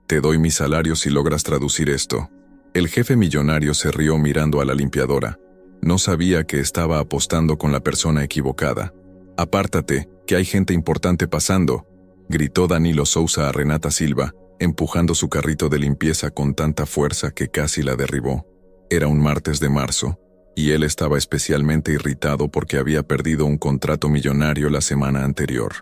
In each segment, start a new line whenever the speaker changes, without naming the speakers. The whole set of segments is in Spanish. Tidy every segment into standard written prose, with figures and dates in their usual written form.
Te doy mi salario si logras traducir esto. El jefe millonario se rió mirando a la limpiadora. No sabía que estaba apostando con la persona equivocada. «Apártate, que hay gente importante pasando», gritó Danilo Sousa a Renata Silva, empujando su carrito de limpieza con tanta fuerza que casi la derribó. Era un martes de marzo, y él estaba especialmente irritado porque había perdido un contrato millonario la semana anterior.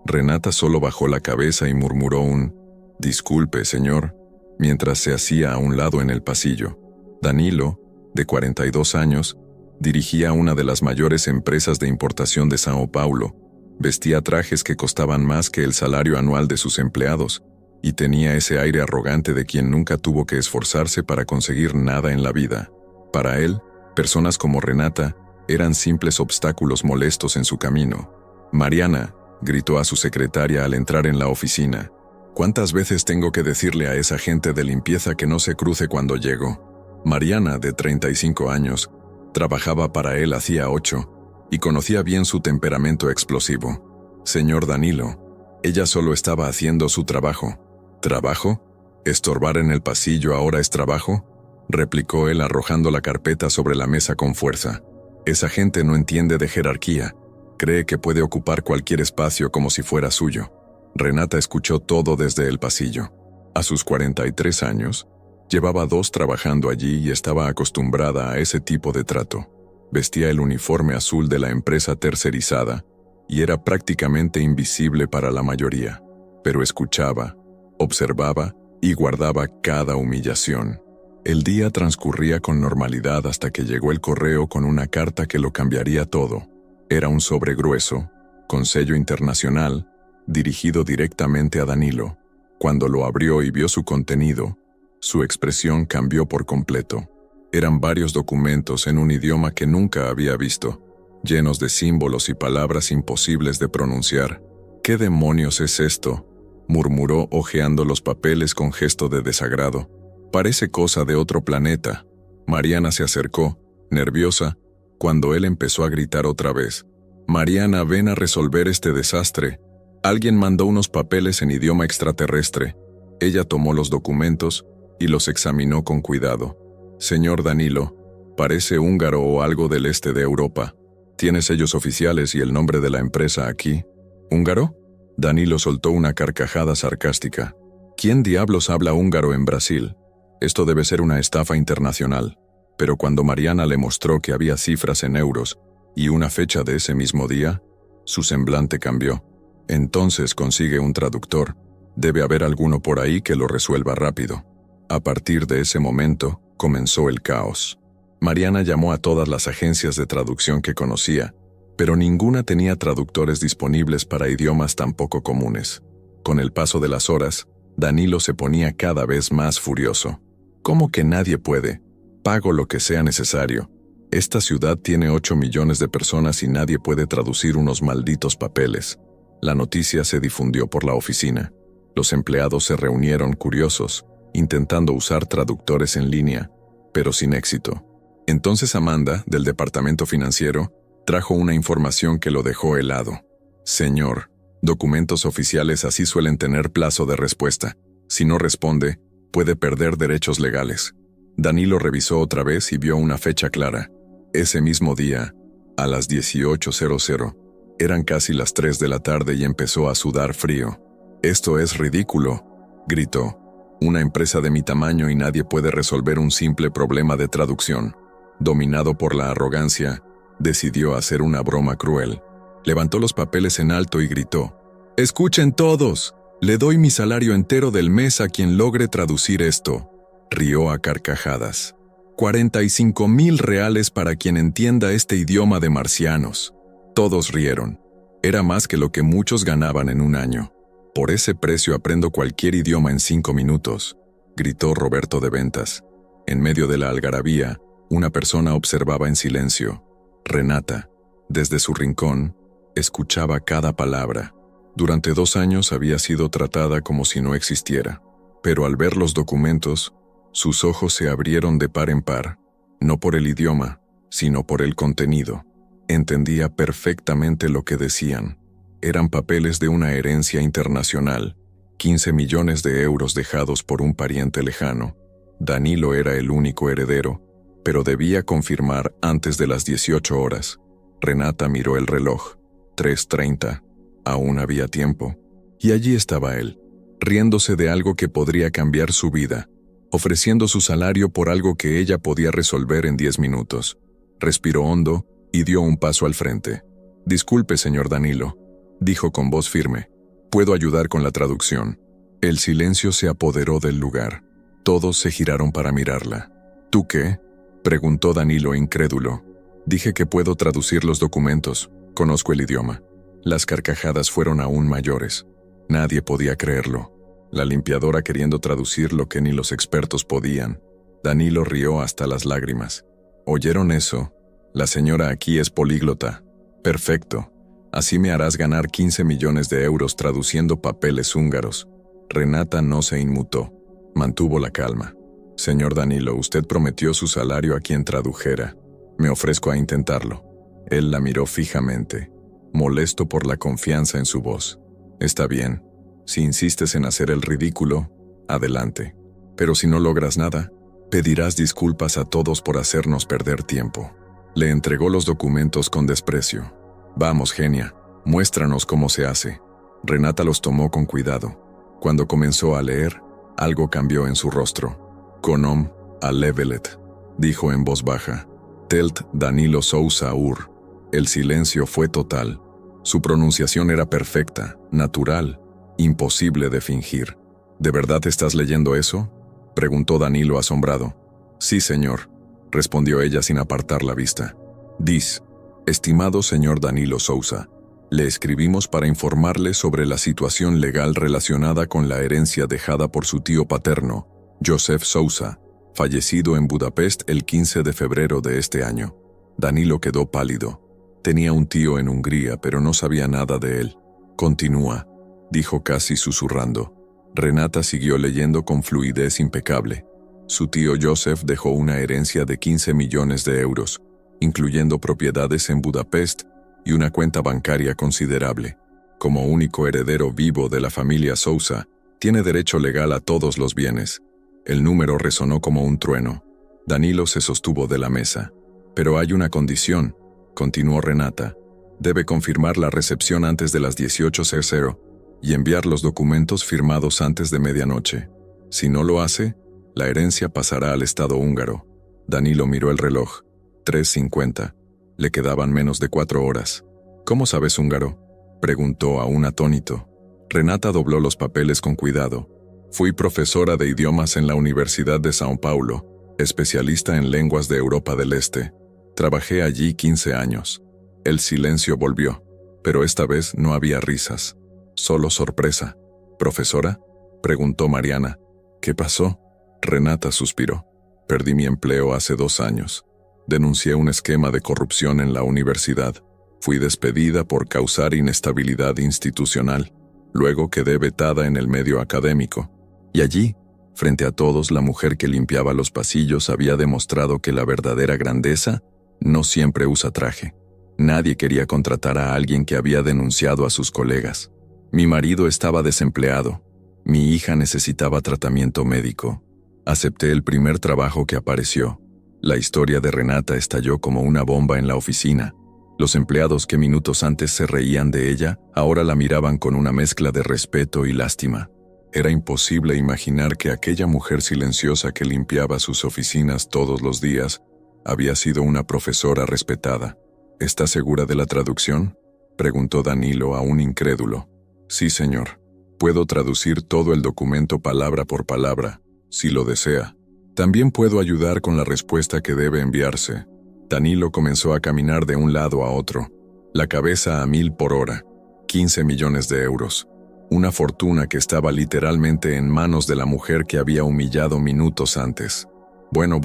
Renata solo bajó la cabeza y murmuró un «Disculpe, señor», mientras se hacía a un lado en el pasillo. Danilo, de 42 años, dirigía una de las mayores empresas de importación de Sao Paulo, vestía trajes que costaban más que el salario anual de sus empleados, y tenía ese aire arrogante de quien nunca tuvo que esforzarse para conseguir nada en la vida. Para él, personas como Renata eran simples obstáculos molestos en su camino. «Mariana», gritó a su secretaria al entrar en la oficina, «¿cuántas veces tengo que decirle a esa gente de limpieza que no se cruce cuando llego?» Mariana, de 35 años, trabajaba para él hacía 8, y conocía bien su temperamento explosivo. «Señor Danilo», ella solo estaba haciendo su trabajo. «¿Trabajo? ¿Estorbar en el pasillo ahora es trabajo?», replicó él arrojando la carpeta sobre la mesa con fuerza. «Esa gente no entiende de jerarquía. Cree que puede ocupar cualquier espacio como si fuera suyo». Renata escuchó todo desde el pasillo. A sus 43 años, llevaba 2 trabajando allí y estaba acostumbrada a ese tipo de trato. Vestía el uniforme azul de la empresa tercerizada y era prácticamente invisible para la mayoría, pero escuchaba, observaba y guardaba cada humillación. El día transcurría con normalidad hasta que llegó el correo con una carta que lo cambiaría todo. Era un sobre grueso, con sello internacional, dirigido directamente a Danilo. Cuando lo abrió y vio su contenido, su expresión cambió por completo. Eran varios documentos en un idioma que nunca había visto, llenos de símbolos y palabras imposibles de pronunciar. «¿Qué demonios es esto?», murmuró hojeando los papeles con gesto de desagrado. «Parece cosa de otro planeta». Mariana se acercó, nerviosa, cuando él empezó a gritar otra vez. «Mariana, ven a resolver este desastre. Alguien mandó unos papeles en idioma extraterrestre». Ella tomó los documentos y los examinó con cuidado. «Señor Danilo, parece húngaro o algo del este de Europa. Tiene sellos oficiales y el nombre de la empresa aquí». «¿Húngaro?». Danilo soltó una carcajada sarcástica. «¿Quién diablos habla húngaro en Brasil? Esto debe ser una estafa internacional». Pero cuando Mariana le mostró que había cifras en euros y una fecha de ese mismo día, su semblante cambió. «Entonces consigue un traductor. Debe haber alguno por ahí que lo resuelva rápido». A partir de ese momento, comenzó el caos. Mariana llamó a todas las agencias de traducción que conocía, pero ninguna tenía traductores disponibles para idiomas tan poco comunes. Con el paso de las horas, Danilo se ponía cada vez más furioso. «¿Cómo que nadie puede? Pago lo que sea necesario. Esta ciudad tiene 8 millones de personas y nadie puede traducir unos malditos papeles». La noticia se difundió por la oficina. Los empleados se reunieron curiosos, intentando usar traductores en línea, pero sin éxito. Entonces Amanda, del departamento financiero, trajo una información que lo dejó helado. «Señor, documentos oficiales así suelen tener plazo de respuesta. Si no responde, puede perder derechos legales». Danilo revisó otra vez y vio una fecha clara. Ese mismo día, a las 18:00, eran casi las 3 de la tarde y empezó a sudar frío. «Esto es ridículo», gritó. «Una empresa de mi tamaño y nadie puede resolver un simple problema de traducción». Dominado por la arrogancia, decidió hacer una broma cruel. Levantó los papeles en alto y gritó: «¡Escuchen todos! Le doy mi salario entero del mes a quien logre traducir esto». Rió a carcajadas. 45,000 reales para quien entienda este idioma de marcianos. Todos rieron. Era más que lo que muchos ganaban en un año. «Por ese precio aprendo cualquier idioma en 5 minutos», gritó Roberto de ventas. En medio de la algarabía, una persona observaba en silencio. Renata, desde su rincón, escuchaba cada palabra. Durante 2 años había sido tratada como si no existiera, pero al ver los documentos, sus ojos se abrieron de par en par, no por el idioma, sino por el contenido. Entendía perfectamente lo que decían. Eran papeles de una herencia internacional, 15 millones de euros dejados por un pariente lejano. Danilo era el único heredero, pero debía confirmar antes de las 18 horas. Renata miró el reloj. 3:30. Aún había tiempo. Y allí estaba él, riéndose de algo que podría cambiar su vida, ofreciendo su salario por algo que ella podía resolver en 10 minutos. Respiró hondo y dio un paso al frente. «Disculpe, señor Danilo», dijo con voz firme. «¿Puedo ayudar con la traducción?» El silencio se apoderó del lugar. Todos se giraron para mirarla. «¿Tú qué?», preguntó Danilo incrédulo. «Dije que puedo traducir los documentos. Conozco el idioma». Las carcajadas fueron aún mayores. Nadie podía creerlo. La limpiadora queriendo traducir lo que ni los expertos podían. Danilo rió hasta las lágrimas. ¿Oyeron eso? La señora aquí es políglota. Perfecto. Así me harás ganar 15 millones de euros traduciendo papeles húngaros. Renata no se inmutó. Mantuvo la calma. Señor Danilo, usted prometió su salario a quien tradujera. Me ofrezco a intentarlo. Él la miró fijamente, molesto por la confianza en su voz. Está bien. Si insistes en hacer el ridículo, adelante. Pero si no logras nada, pedirás disculpas a todos por hacernos perder tiempo. Le entregó los documentos con desprecio. Vamos, genia, muéstranos cómo se hace. Renata los tomó con cuidado. Cuando comenzó a leer, algo cambió en su rostro. «Conom a Levelet», dijo en voz baja. «Telt Danilo Sousa Ur». El silencio fue total. Su pronunciación era perfecta, natural, imposible de fingir. «¿De verdad estás leyendo eso?», preguntó Danilo asombrado. «Sí, señor», respondió ella sin apartar la vista. «Dis, estimado señor Danilo Sousa, le escribimos para informarle sobre la situación legal relacionada con la herencia dejada por su tío paterno, Joseph Sousa, fallecido en Budapest el 15 de febrero de este año». Danilo quedó pálido. Tenía un tío en Hungría, pero no sabía nada de él. «Continúa», dijo casi susurrando. Renata siguió leyendo con fluidez impecable. Su tío Joseph dejó una herencia de 15 millones de euros, incluyendo propiedades en Budapest y una cuenta bancaria considerable. Como único heredero vivo de la familia Sousa, tiene derecho legal a todos los bienes. El número resonó como un trueno. Danilo se sostuvo de la mesa. «Pero hay una condición», continuó Renata. «Debe confirmar la recepción antes de las 18:00 y enviar los documentos firmados antes de medianoche. Si no lo hace, la herencia pasará al Estado húngaro». Danilo miró el reloj. 3:50. Le quedaban menos de 4 horas. «¿Cómo sabes húngaro?», preguntó aún atónito. Renata dobló los papeles con cuidado. «Fui profesora de idiomas en la Universidad de São Paulo, especialista en lenguas de Europa del Este. Trabajé allí 15 años». El silencio volvió, pero esta vez no había risas, solo sorpresa. «¿Profesora?», preguntó Mariana. «¿Qué pasó?». Renata suspiró. «Perdí mi empleo hace 2 años. Denuncié un esquema de corrupción en la universidad. Fui despedida por causar inestabilidad institucional. Luego quedé vetada en el medio académico. Y allí, frente a todos, la mujer que limpiaba los pasillos había demostrado que la verdadera grandeza no siempre usa traje. Nadie quería contratar a alguien que había denunciado a sus colegas. Mi marido estaba desempleado. Mi hija necesitaba tratamiento médico. Acepté el primer trabajo que apareció». La historia de Renata estalló como una bomba en la oficina. Los empleados que minutos antes se reían de ella, ahora la miraban con una mezcla de respeto y lástima. Era imposible imaginar que aquella mujer silenciosa que limpiaba sus oficinas todos los días había sido una profesora respetada. «¿Está segura de la traducción?», preguntó Danilo aún incrédulo. «Sí, señor. Puedo traducir todo el documento palabra por palabra, si lo desea. También puedo ayudar con la respuesta que debe enviarse». Danilo comenzó a caminar de un lado a otro, la cabeza a 1000 por hora. 15 millones de euros. Una fortuna que estaba literalmente en manos de la mujer que había humillado minutos antes. Bueno,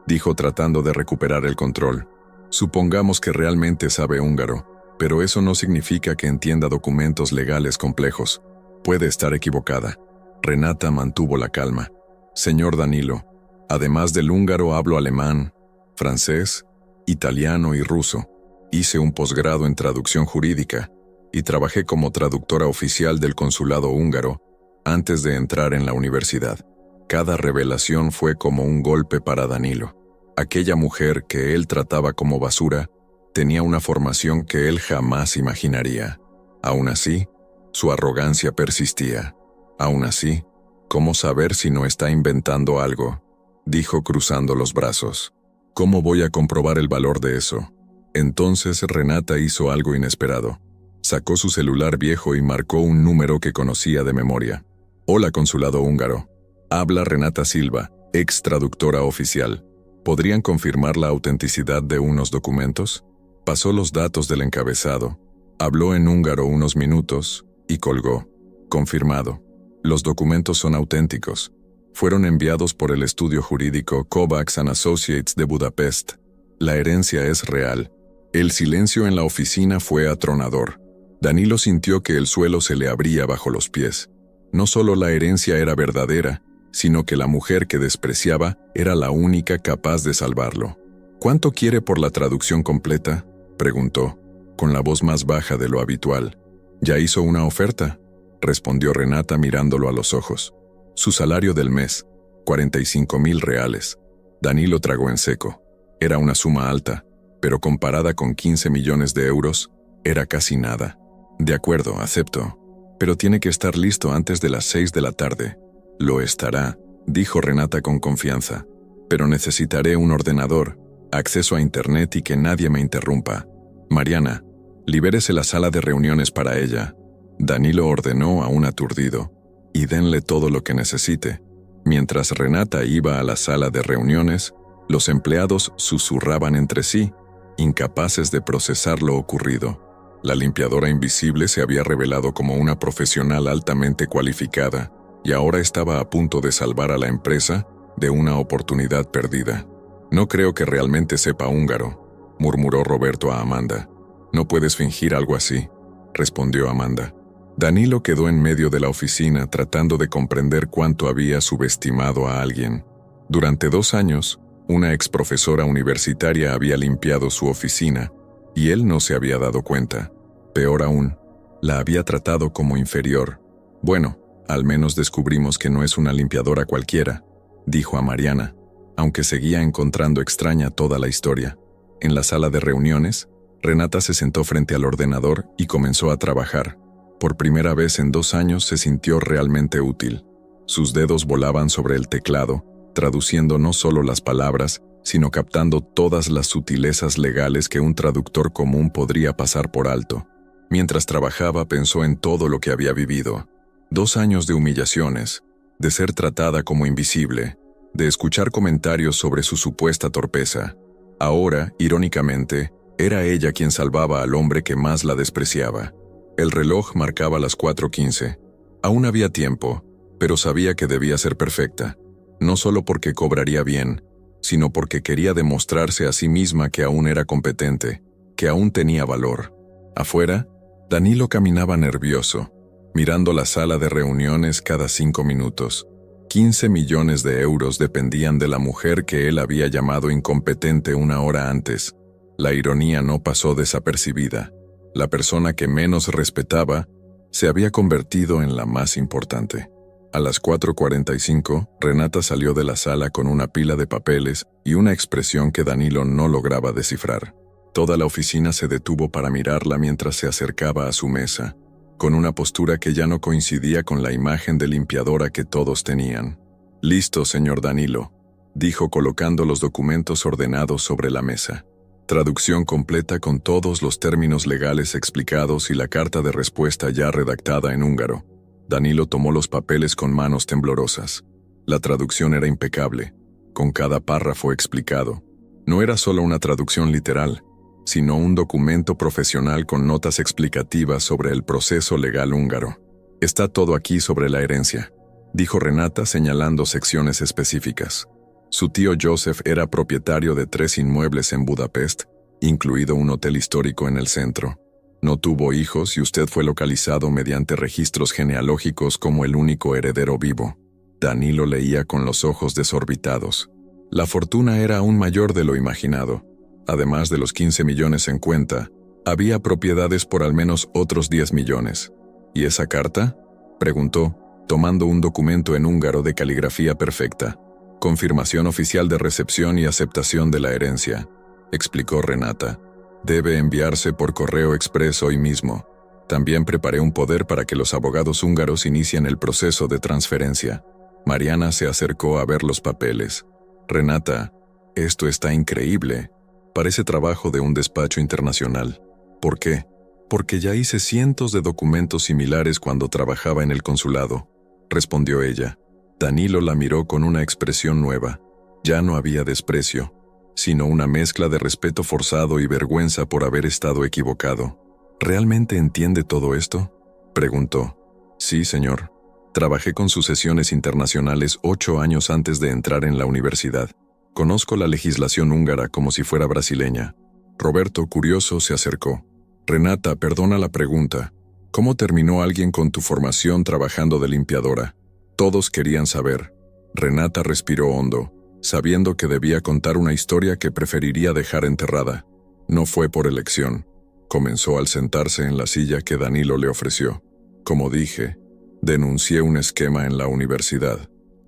dijo tratando de recuperar el control. «Supongamos que realmente sabe húngaro, pero eso no significa que entienda documentos legales complejos. Puede estar equivocada». Renata mantuvo la calma. «Señor Danilo, además del húngaro hablo alemán, francés, italiano y ruso. Hice un posgrado en traducción jurídica y trabajé como traductora oficial del consulado húngaro antes de entrar en la universidad. Cada revelación fue como un golpe para Danilo. Aquella mujer que él trataba como basura tenía una formación que él jamás imaginaría. Aún así, su arrogancia persistía. Aún así, ¿cómo saber si no está inventando algo?, dijo cruzando los brazos. ¿Cómo voy a comprobar el valor de eso? Entonces Renata hizo algo inesperado. Sacó su celular viejo y marcó un número que conocía de memoria. Hola, consulado húngaro. Habla Renata Silva, ex traductora oficial. ¿Podrían confirmar la autenticidad de unos documentos? Pasó los datos del encabezado. Habló en húngaro unos minutos y colgó. Confirmado. Los documentos son auténticos. Fueron enviados por el estudio jurídico Kovacs & Associates de Budapest. La herencia es real. El silencio en la oficina fue atronador. Danilo sintió que el suelo se le abría bajo los pies. No solo la herencia era verdadera, sino que la mujer que despreciaba era la única capaz de salvarlo. ¿Cuánto quiere por la traducción completa?, preguntó, con la voz más baja de lo habitual. ¿Ya hizo una oferta?, respondió Renata mirándolo a los ojos. Su salario del mes, 45.000 reales. Danilo tragó en seco. Era una suma alta, pero comparada con 15 millones de euros, era casi nada. De acuerdo, acepto. Pero tiene que estar listo antes de las 6 de la tarde. Lo estará, dijo Renata con confianza. Pero necesitaré un ordenador, acceso a internet y que nadie me interrumpa. Mariana, libérese la sala de reuniones para ella. Danilo ordenó a un aturdido. Y denle todo lo que necesite. Mientras Renata iba a la sala de reuniones, los empleados susurraban entre sí, incapaces de procesar lo ocurrido. La limpiadora invisible se había revelado como una profesional altamente cualificada y ahora estaba a punto de salvar a la empresa de una oportunidad perdida. No creo que realmente sepa húngaro, murmuró Roberto a Amanda. No puedes fingir algo así, respondió Amanda. Danilo quedó en medio de la oficina tratando de comprender cuánto había subestimado a alguien. Durante 2 años, una exprofesora universitaria había limpiado su oficina y él no se había dado cuenta. Peor aún, la había tratado como inferior. Bueno, al menos descubrimos que no es una limpiadora cualquiera, dijo a Mariana, aunque seguía encontrando extraña toda la historia. En la sala de reuniones, Renata se sentó frente al ordenador y comenzó a trabajar. Por primera vez en 2 años se sintió realmente útil. Sus dedos volaban sobre el teclado, traduciendo no solo las palabras, sino captando todas las sutilezas legales que un traductor común podría pasar por alto. Mientras trabajaba pensó en todo lo que había vivido. 2 años de humillaciones, de ser tratada como invisible, de escuchar comentarios sobre su supuesta torpeza. Ahora, irónicamente, era ella quien salvaba al hombre que más la despreciaba. El reloj marcaba las 4:15. Aún había tiempo, pero sabía que debía ser perfecta, no solo porque cobraría bien, sino porque quería demostrarse a sí misma que aún era competente, que aún tenía valor. Afuera, Danilo caminaba nervioso, mirando la sala de reuniones cada 5 minutos. 15 millones de euros dependían de la mujer que él había llamado incompetente 1 hora antes. La ironía no pasó desapercibida. La persona que menos respetaba se había convertido en la más importante. A las 4:45, Renata salió de la sala con una pila de papeles y una expresión que Danilo no lograba descifrar. Toda la oficina se detuvo para mirarla mientras se acercaba a su mesa, con una postura que ya no coincidía con la imagen de limpiadora que todos tenían. «Listo, señor Danilo», dijo colocando los documentos ordenados sobre la mesa. Traducción completa con todos los términos legales explicados y la carta de respuesta ya redactada en húngaro. Danilo tomó los papeles con manos temblorosas. La traducción era impecable, con cada párrafo explicado. No era solo una traducción literal, sino un documento profesional con notas explicativas sobre el proceso legal húngaro. «Está todo aquí sobre la herencia», dijo Renata señalando secciones específicas. Su tío Joseph era propietario de 3 inmuebles en Budapest, incluido un hotel histórico en el centro. No tuvo hijos y usted fue localizado mediante registros genealógicos como el único heredero vivo. Danilo leía con los ojos desorbitados. La fortuna era aún mayor de lo imaginado. Además de los 15 millones en cuenta, había propiedades por al menos otros 10 millones. ¿Y esa carta?, preguntó, tomando un documento en húngaro de caligrafía perfecta. Confirmación oficial de recepción y aceptación de la herencia, explicó Renata. Debe enviarse por correo expreso hoy mismo. También preparé un poder para que los abogados húngaros inicien el proceso de transferencia. Mariana se acercó a ver los papeles. Renata, esto está increíble. Parece trabajo de un despacho internacional. ¿Por qué? Porque ya hice cientos de documentos similares cuando trabajaba en el consulado, respondió ella. Danilo la miró con una expresión nueva. Ya no había desprecio, sino una mezcla de respeto forzado y vergüenza por haber estado equivocado. ¿Realmente entiende todo esto?, preguntó. Sí, señor. Trabajé con sucesiones internacionales 8 años antes de entrar en la universidad. Conozco la legislación húngara como si fuera brasileña. Roberto, curioso, se acercó. Renata, perdona la pregunta. ¿Cómo terminó alguien con tu formación trabajando de limpiadora? Todos querían saber. Renata respiró hondo, sabiendo que debía contar una historia que preferiría dejar enterrada. No fue por elección. Comenzó al sentarse en la silla que Danilo le ofreció. Como dije, denuncié un esquema en la universidad.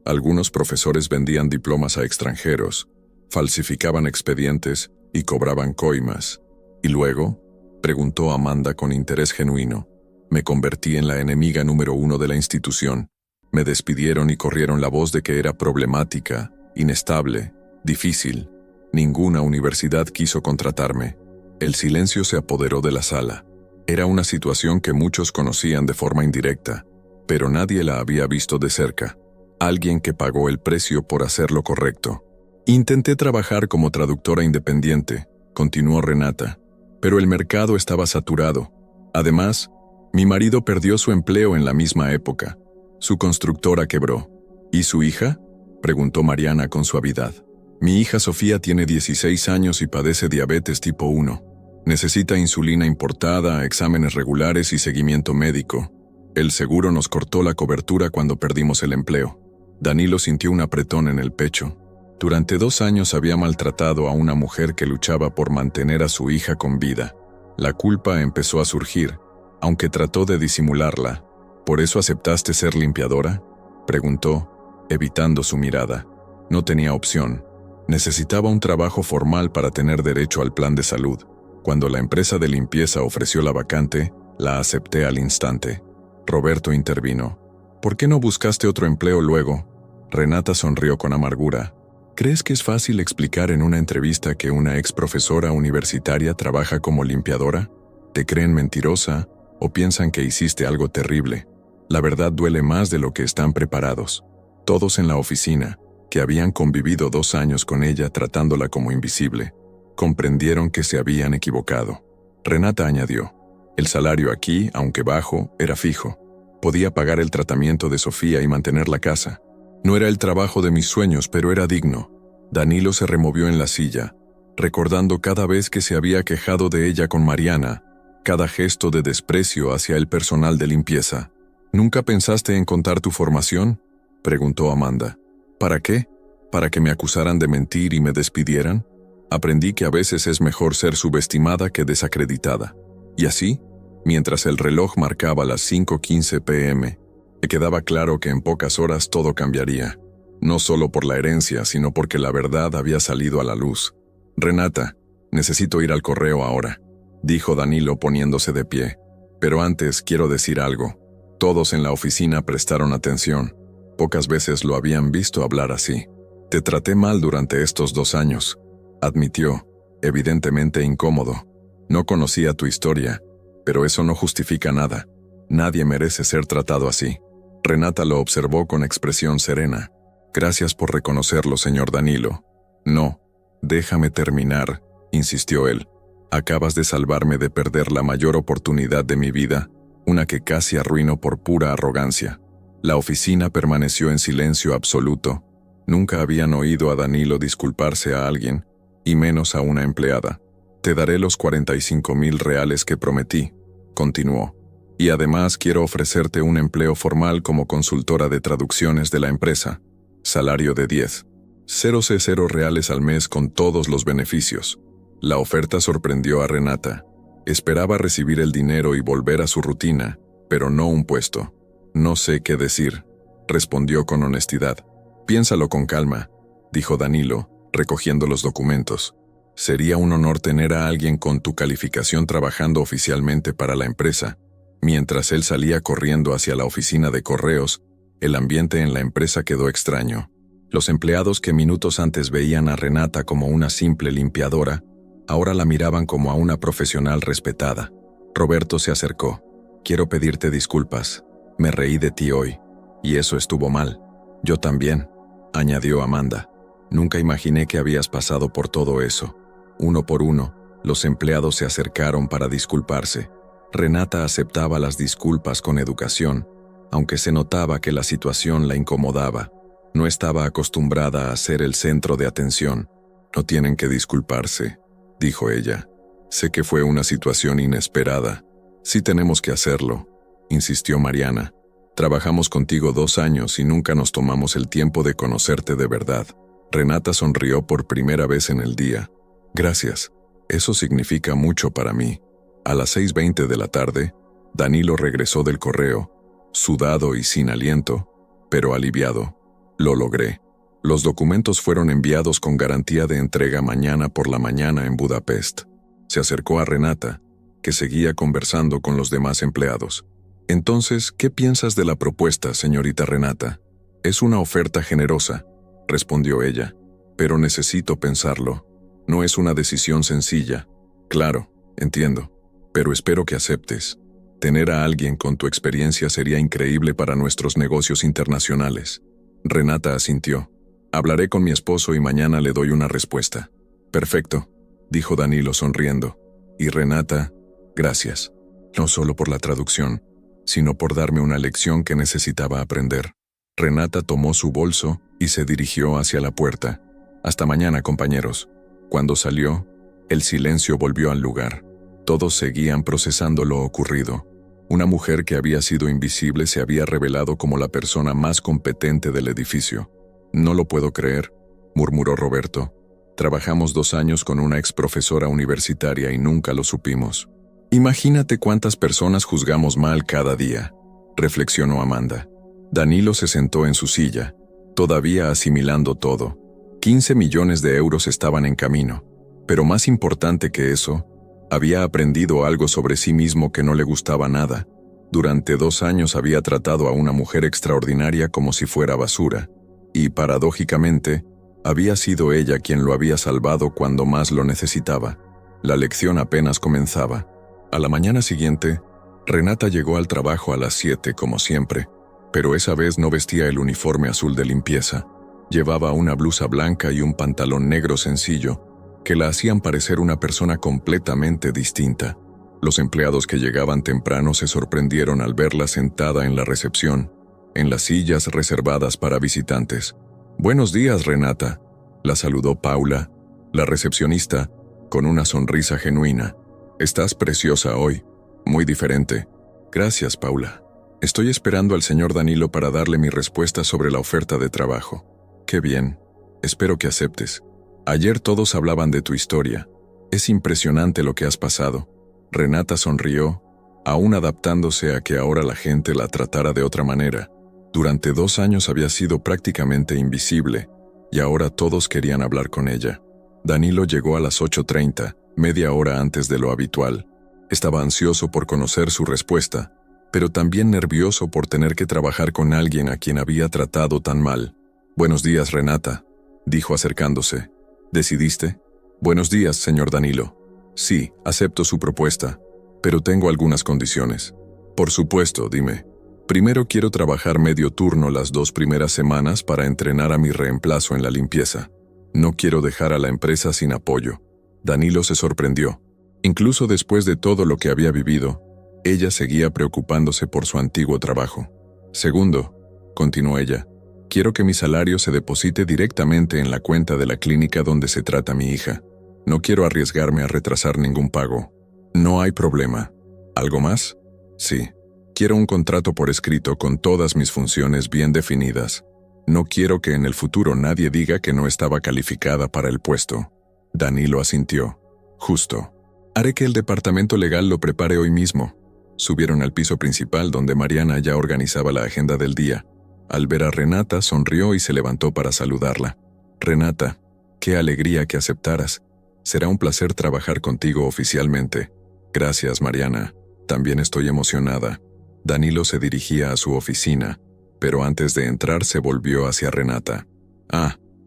Algunos profesores vendían diplomas a extranjeros, falsificaban expedientes y cobraban coimas. ¿Y luego?, preguntó Amanda con interés genuino. Me convertí en la enemiga número 1 de la institución. Me despidieron y corrieron la voz de que era problemática, inestable, difícil. Ninguna universidad quiso contratarme. El silencio se apoderó de la sala. Era una situación que muchos conocían de forma indirecta, pero nadie la había visto de cerca. Alguien que pagó el precio por hacer lo correcto. Intenté trabajar como traductora independiente, continuó Renata, pero el mercado estaba saturado. Además, mi marido perdió su empleo en la misma época. Su constructora quebró. ¿Y su hija?, preguntó Mariana con suavidad. Mi hija Sofía tiene 16 años y padece diabetes tipo 1. Necesita insulina importada, exámenes regulares y seguimiento médico. El seguro nos cortó la cobertura cuando perdimos el empleo. Danilo sintió un apretón en el pecho. Durante 2 años había maltratado a una mujer que luchaba por mantener a su hija con vida. La culpa empezó a surgir, aunque trató de disimularla. ¿Por eso aceptaste ser limpiadora?, preguntó, evitando su mirada. No tenía opción. Necesitaba un trabajo formal para tener derecho al plan de salud. Cuando la empresa de limpieza ofreció la vacante, la acepté al instante. Roberto intervino. ¿Por qué no buscaste otro empleo luego? Renata sonrió con amargura. ¿Crees que es fácil explicar en una entrevista que una ex profesora universitaria trabaja como limpiadora? ¿Te creen mentirosa o piensan que hiciste algo terrible? La verdad duele más de lo que están preparados. Todos en la oficina, que habían convivido 2 años con ella tratándola como invisible, comprendieron que se habían equivocado. Renata añadió, el salario aquí, aunque bajo, era fijo. Podía pagar el tratamiento de Sofía y mantener la casa. No era el trabajo de mis sueños, pero era digno. Danilo se removió en la silla, recordando cada vez que se había quejado de ella con Mariana, cada gesto de desprecio hacia el personal de limpieza. ¿Nunca pensaste en contar tu formación?, preguntó Amanda. ¿Para qué? ¿Para que me acusaran de mentir y me despidieran? Aprendí que a veces es mejor ser subestimada que desacreditada. Y así, mientras el reloj marcaba las 5:15 p.m., me quedaba claro que en pocas horas todo cambiaría. No solo por la herencia, sino porque la verdad había salido a la luz. Renata, necesito ir al correo ahora, dijo Danilo poniéndose de pie. Pero antes quiero decir algo. Todos en la oficina prestaron atención. Pocas veces lo habían visto hablar así. Te traté mal durante estos 2 años, admitió, evidentemente incómodo. No conocía tu historia, pero eso no justifica nada. Nadie merece ser tratado así. Renata lo observó con expresión serena. Gracias por reconocerlo, señor Danilo. No, déjame terminar, insistió él. Acabas de salvarme de perder la mayor oportunidad de mi vida, una que casi arruinó por pura arrogancia. La oficina permaneció en silencio absoluto. Nunca habían oído a Danilo disculparse a alguien, y menos a una empleada. Te daré los 45,000 reales que prometí, continuó. Y además quiero ofrecerte un empleo formal como consultora de traducciones de la empresa. Salario de 10,000 reales al mes con todos los beneficios. La oferta sorprendió a Renata. Esperaba recibir el dinero y volver a su rutina, pero no un puesto. No sé qué decir, respondió con honestidad. Piénsalo con calma, dijo Danilo, recogiendo los documentos. Sería un honor tener a alguien con tu calificación trabajando oficialmente para la empresa. Mientras él salía corriendo hacia la oficina de correos, el ambiente en la empresa quedó extraño. Los empleados que minutos antes veían a Renata como una simple limpiadora, ahora la miraban como a una profesional respetada. Roberto se acercó. Quiero pedirte disculpas. Me reí de ti hoy. Y eso estuvo mal. Yo también, añadió Amanda. Nunca imaginé que habías pasado por todo eso. Uno por uno, los empleados se acercaron para disculparse. Renata aceptaba las disculpas con educación, aunque se notaba que la situación la incomodaba. No estaba acostumbrada a ser el centro de atención. No tienen que disculparse, dijo ella. Sé que fue una situación inesperada. Sí tenemos que hacerlo, insistió Mariana. Trabajamos contigo 2 años y nunca nos tomamos el tiempo de conocerte de verdad. Renata sonrió por primera vez en el día. Gracias. Eso significa mucho para mí. A las 6:20 de la tarde, Danilo regresó del correo, sudado y sin aliento, pero aliviado. Lo logré. Los documentos fueron enviados con garantía de entrega mañana por la mañana en Budapest. Se acercó a Renata, que seguía conversando con los demás empleados. Entonces, ¿qué piensas de la propuesta, señorita Renata? Es una oferta generosa, respondió ella, pero necesito pensarlo. No es una decisión sencilla. Claro, entiendo, pero espero que aceptes. Tener a alguien con tu experiencia sería increíble para nuestros negocios internacionales. Renata asintió. Hablaré con mi esposo y mañana le doy una respuesta. Perfecto, dijo Danilo sonriendo. Y Renata, gracias. No solo por la traducción, sino por darme una lección que necesitaba aprender. Renata tomó su bolso y se dirigió hacia la puerta. Hasta mañana, compañeros. Cuando salió, el silencio volvió al lugar. Todos seguían procesando lo ocurrido. Una mujer que había sido invisible se había revelado como la persona más competente del edificio. No lo puedo creer, murmuró Roberto. Trabajamos 2 años con una ex profesora universitaria y nunca lo supimos. Imagínate cuántas personas juzgamos mal cada día, reflexionó Amanda. Danilo se sentó en su silla, todavía asimilando todo. 15 millones de euros estaban en camino, pero más importante que eso, había aprendido algo sobre sí mismo que no le gustaba nada. Durante 2 años había tratado a una mujer extraordinaria como si fuera basura, y, paradójicamente, había sido ella quien lo había salvado cuando más lo necesitaba. La lección apenas comenzaba. A la mañana siguiente, Renata llegó al trabajo a las 7 como siempre, pero esa vez no vestía el uniforme azul de limpieza. Llevaba una blusa blanca y un pantalón negro sencillo, que la hacían parecer una persona completamente distinta. Los empleados que llegaban temprano se sorprendieron al verla sentada en la recepción, en las sillas reservadas para visitantes. «Buenos días, Renata», la saludó Paula, la recepcionista, con una sonrisa genuina. «Estás preciosa hoy, muy diferente». «Gracias, Paula. Estoy esperando al señor Danilo para darle mi respuesta sobre la oferta de trabajo». «Qué bien. Espero que aceptes. Ayer todos hablaban de tu historia. Es impresionante lo que has pasado». Renata sonrió, aún adaptándose a que ahora la gente la tratara de otra manera. Durante 2 años había sido prácticamente invisible, y ahora todos querían hablar con ella. Danilo llegó a las 8:30, media hora antes de lo habitual. Estaba ansioso por conocer su respuesta, pero también nervioso por tener que trabajar con alguien a quien había tratado tan mal. «Buenos días, Renata», dijo acercándose. «¿Decidiste?» «Buenos días, señor Danilo. Sí, acepto su propuesta, pero tengo algunas condiciones». «Por supuesto, dime». «Primero quiero trabajar medio turno las 2 primeras semanas para entrenar a mi reemplazo en la limpieza. No quiero dejar a la empresa sin apoyo». Danilo se sorprendió. Incluso después de todo lo que había vivido, ella seguía preocupándose por su antiguo trabajo. «Segundo», continuó ella, «quiero que mi salario se deposite directamente en la cuenta de la clínica donde se trata mi hija. No quiero arriesgarme a retrasar ningún pago». «No hay problema». «¿Algo más?» «Sí. Quiero un contrato por escrito con todas mis funciones bien definidas. No quiero que en el futuro nadie diga que no estaba calificada para el puesto». Danilo asintió. «Justo. Haré que el departamento legal lo prepare hoy mismo». Subieron al piso principal donde Mariana ya organizaba la agenda del día. Al ver a Renata, sonrió y se levantó para saludarla. Renata, qué alegría que aceptaras. Será un placer trabajar contigo oficialmente. Gracias, Mariana. También estoy emocionada. Danilo se dirigía a su oficina, pero antes de entrar se volvió hacia Renata.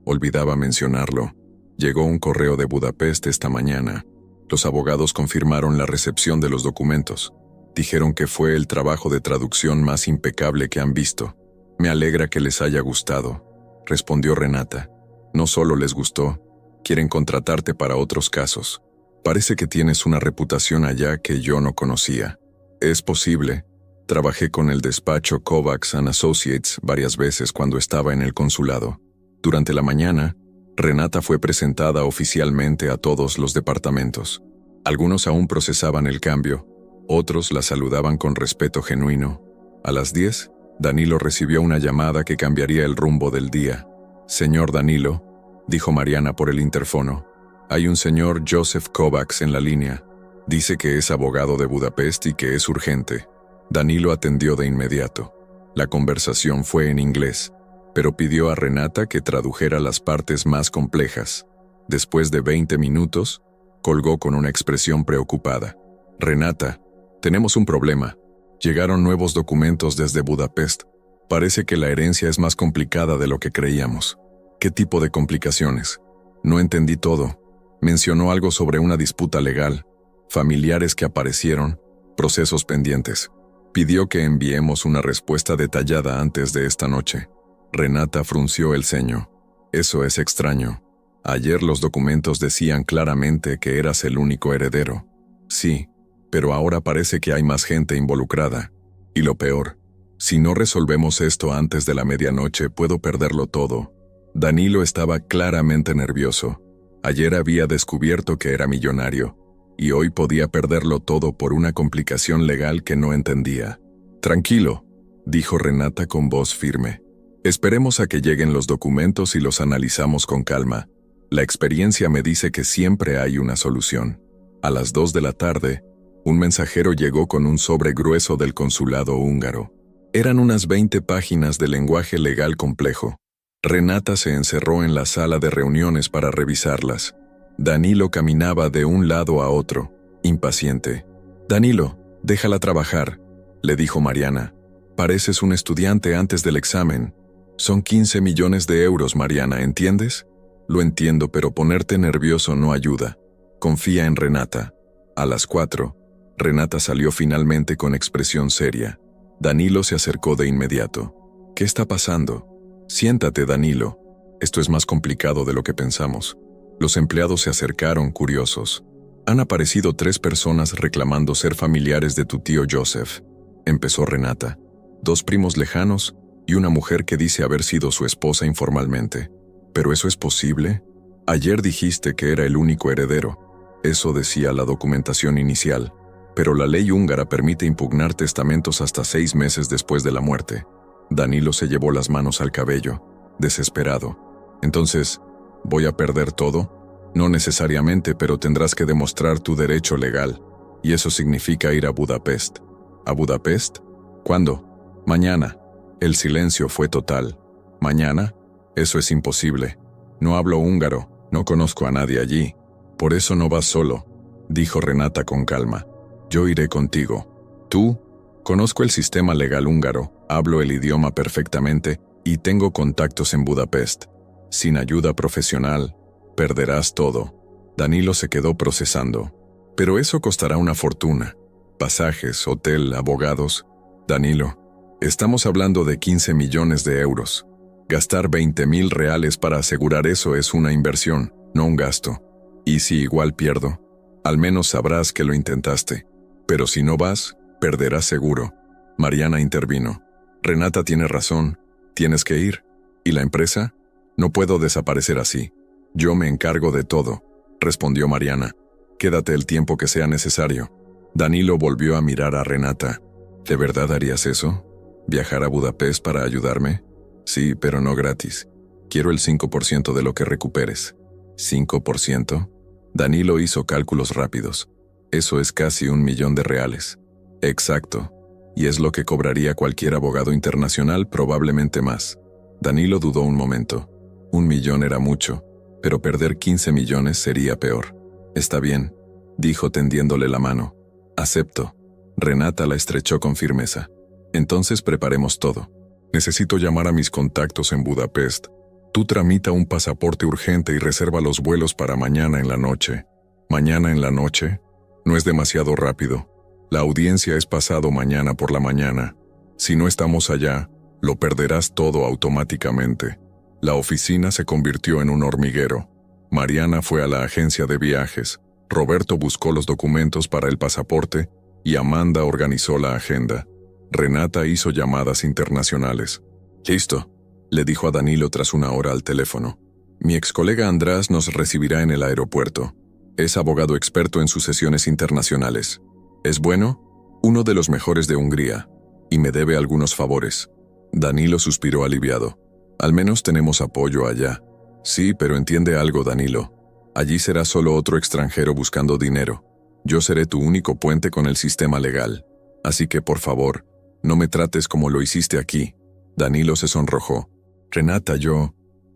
Olvidaba mencionarlo. Llegó un correo de Budapest esta mañana. Los abogados confirmaron la recepción de los documentos. Dijeron que fue el trabajo de traducción más impecable que han visto. Me alegra que les haya gustado, respondió Renata. No solo les gustó, quieren contratarte para otros casos. Parece que tienes una reputación allá que yo no conocía. Es posible. Trabajé con el despacho Kovacs & Associates varias veces cuando estaba en el consulado. Durante la mañana, Renata fue presentada oficialmente a todos los departamentos. Algunos aún procesaban el cambio, otros la saludaban con respeto genuino. A las 10, Danilo recibió una llamada que cambiaría el rumbo del día. «Señor Danilo», dijo Mariana por el interfono, «hay un señor Joseph Kovacs en la línea. Dice que es abogado de Budapest y que es urgente». Danilo atendió de inmediato. La conversación fue en inglés, pero pidió a Renata que tradujera las partes más complejas. Después de 20 minutos, colgó con una expresión preocupada. «Renata, tenemos un problema. Llegaron nuevos documentos desde Budapest. Parece que la herencia es más complicada de lo que creíamos». «¿Qué tipo de complicaciones?» «No entendí todo. Mencionó algo sobre una disputa legal, familiares que aparecieron, procesos pendientes. Pidió que enviemos una respuesta detallada antes de esta noche». Renata frunció el ceño. «Eso es extraño. Ayer los documentos decían claramente que eras el único heredero». «Sí, pero ahora parece que hay más gente involucrada. Y lo peor, si no resolvemos esto antes de la medianoche, puedo perderlo todo». Danilo estaba claramente nervioso. Ayer había descubierto que era millonario, y hoy podía perderlo todo por una complicación legal que no entendía. «Tranquilo», dijo Renata con voz firme. «Esperemos a que lleguen los documentos y los analizamos con calma. La experiencia me dice que siempre hay una solución». A las 2 de la tarde, un mensajero llegó con un sobre grueso del consulado húngaro. Eran unas 20 páginas de lenguaje legal complejo. Renata se encerró en la sala de reuniones para revisarlas. Danilo caminaba de un lado a otro, impaciente. «Danilo, déjala trabajar», le dijo Mariana. «Pareces un estudiante antes del examen. Son 15 millones de euros, Mariana, ¿entiendes?» «Lo entiendo, pero ponerte nervioso no ayuda. Confía en Renata». A las 4, Renata salió finalmente con expresión seria. Danilo se acercó de inmediato. «¿Qué está pasando?» «Siéntate, Danilo. Esto es más complicado de lo que pensamos». Los empleados se acercaron curiosos. «Han aparecido 3 personas reclamando ser familiares de tu tío Joseph», empezó Renata. «2 primos lejanos y una mujer que dice haber sido su esposa informalmente». «¿Pero eso es posible? Ayer dijiste que era el único heredero». Eso decía la documentación inicial, pero la ley húngara permite impugnar testamentos hasta 6 meses después de la muerte. Danilo se llevó las manos al cabello, desesperado. «Entonces, ¿voy a perder todo?» «No necesariamente, pero tendrás que demostrar tu derecho legal, y eso significa ir a Budapest». «¿A Budapest? ¿Cuándo?» «Mañana». El silencio fue total. «¿Mañana? Eso es imposible. No hablo húngaro, no conozco a nadie allí». «Por eso no vas solo», dijo Renata con calma. «Yo iré contigo». «¿Tú?» «Conozco el sistema legal húngaro, hablo el idioma perfectamente y tengo contactos en Budapest. Sin ayuda profesional, perderás todo». Danilo se quedó procesando. «Pero eso costará una fortuna. Pasajes, hotel, abogados». «Danilo, estamos hablando de 15 millones de euros. Gastar 20.000 reales para asegurar eso es una inversión, no un gasto. Y si igual pierdo, al menos sabrás que lo intentaste. Pero si no vas, perderás seguro». Mariana intervino. «Renata tiene razón, tienes que ir. ¿Y la empresa? No puedo desaparecer así. Yo me encargo de todo», respondió Mariana. «Quédate el tiempo que sea necesario». Danilo volvió a mirar a Renata. «¿De verdad harías eso? ¿Viajar a Budapest para ayudarme?» «Sí, pero no gratis. Quiero el 5% de lo que recuperes». «¿5%?» Danilo hizo cálculos rápidos. «Eso es casi 1 millón de reales». «Exacto. y es lo que cobraría cualquier abogado internacional, probablemente más. Danilo dudó un momento. 1 millón era mucho, pero perder 15 millones sería peor. Está bien, dijo tendiéndole la mano. Acepto. Renata la estrechó con firmeza. Entonces preparemos todo. Necesito llamar a mis contactos en Budapest. Tú tramita un pasaporte urgente y reserva los vuelos para mañana en la noche. ¿Mañana en la noche? No es demasiado rápido. La audiencia es pasado mañana por la mañana. Si no estamos allá, lo perderás todo automáticamente. La oficina se convirtió en un hormiguero. Mariana fue a la agencia de viajes. Roberto buscó los documentos para el pasaporte y Amanda organizó la agenda. Renata hizo llamadas internacionales. «Listo», le dijo a Danilo tras una hora al teléfono. «Mi ex colega András nos recibirá en el aeropuerto. Es abogado experto en sucesiones internacionales. ¿Es bueno? Uno de los mejores de Hungría. Y me debe algunos favores». Danilo suspiró aliviado. «Al menos tenemos apoyo allá». «Sí, pero entiende algo, Danilo. Allí será solo otro extranjero buscando dinero. Yo seré tu único puente con el sistema legal. Así que, por favor, no me trates como lo hiciste aquí». Danilo se sonrojó. «Renata,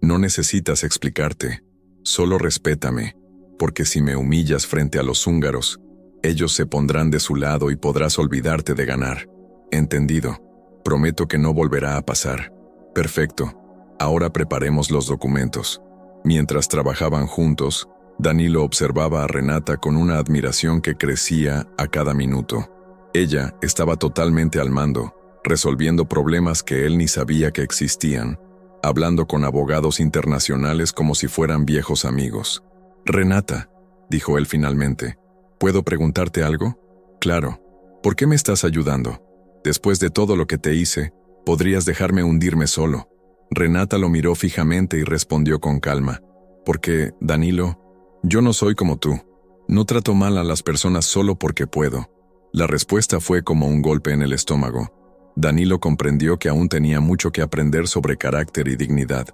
no necesitas explicarte. Solo respétame, porque si me humillas frente a los húngaros, ellos se pondrán de su lado y podrás olvidarte de ganar». «Entendido. Prometo que no volverá a pasar». «Perfecto. Ahora preparemos los documentos». Mientras trabajaban juntos, Danilo observaba a Renata con una admiración que crecía a cada minuto. Ella estaba totalmente al mando, resolviendo problemas que él ni sabía que existían, hablando con abogados internacionales como si fueran viejos amigos. «Renata», dijo él finalmente, «¿puedo preguntarte algo?» «Claro. ¿Por qué me estás ayudando? Después de todo lo que te hice, podrías dejarme hundirme solo». Renata lo miró fijamente y respondió con calma. «Porque, Danilo, yo no soy como tú. No trato mal a las personas solo porque puedo». La respuesta fue como un golpe en el estómago. Danilo comprendió que aún tenía mucho que aprender sobre carácter y dignidad.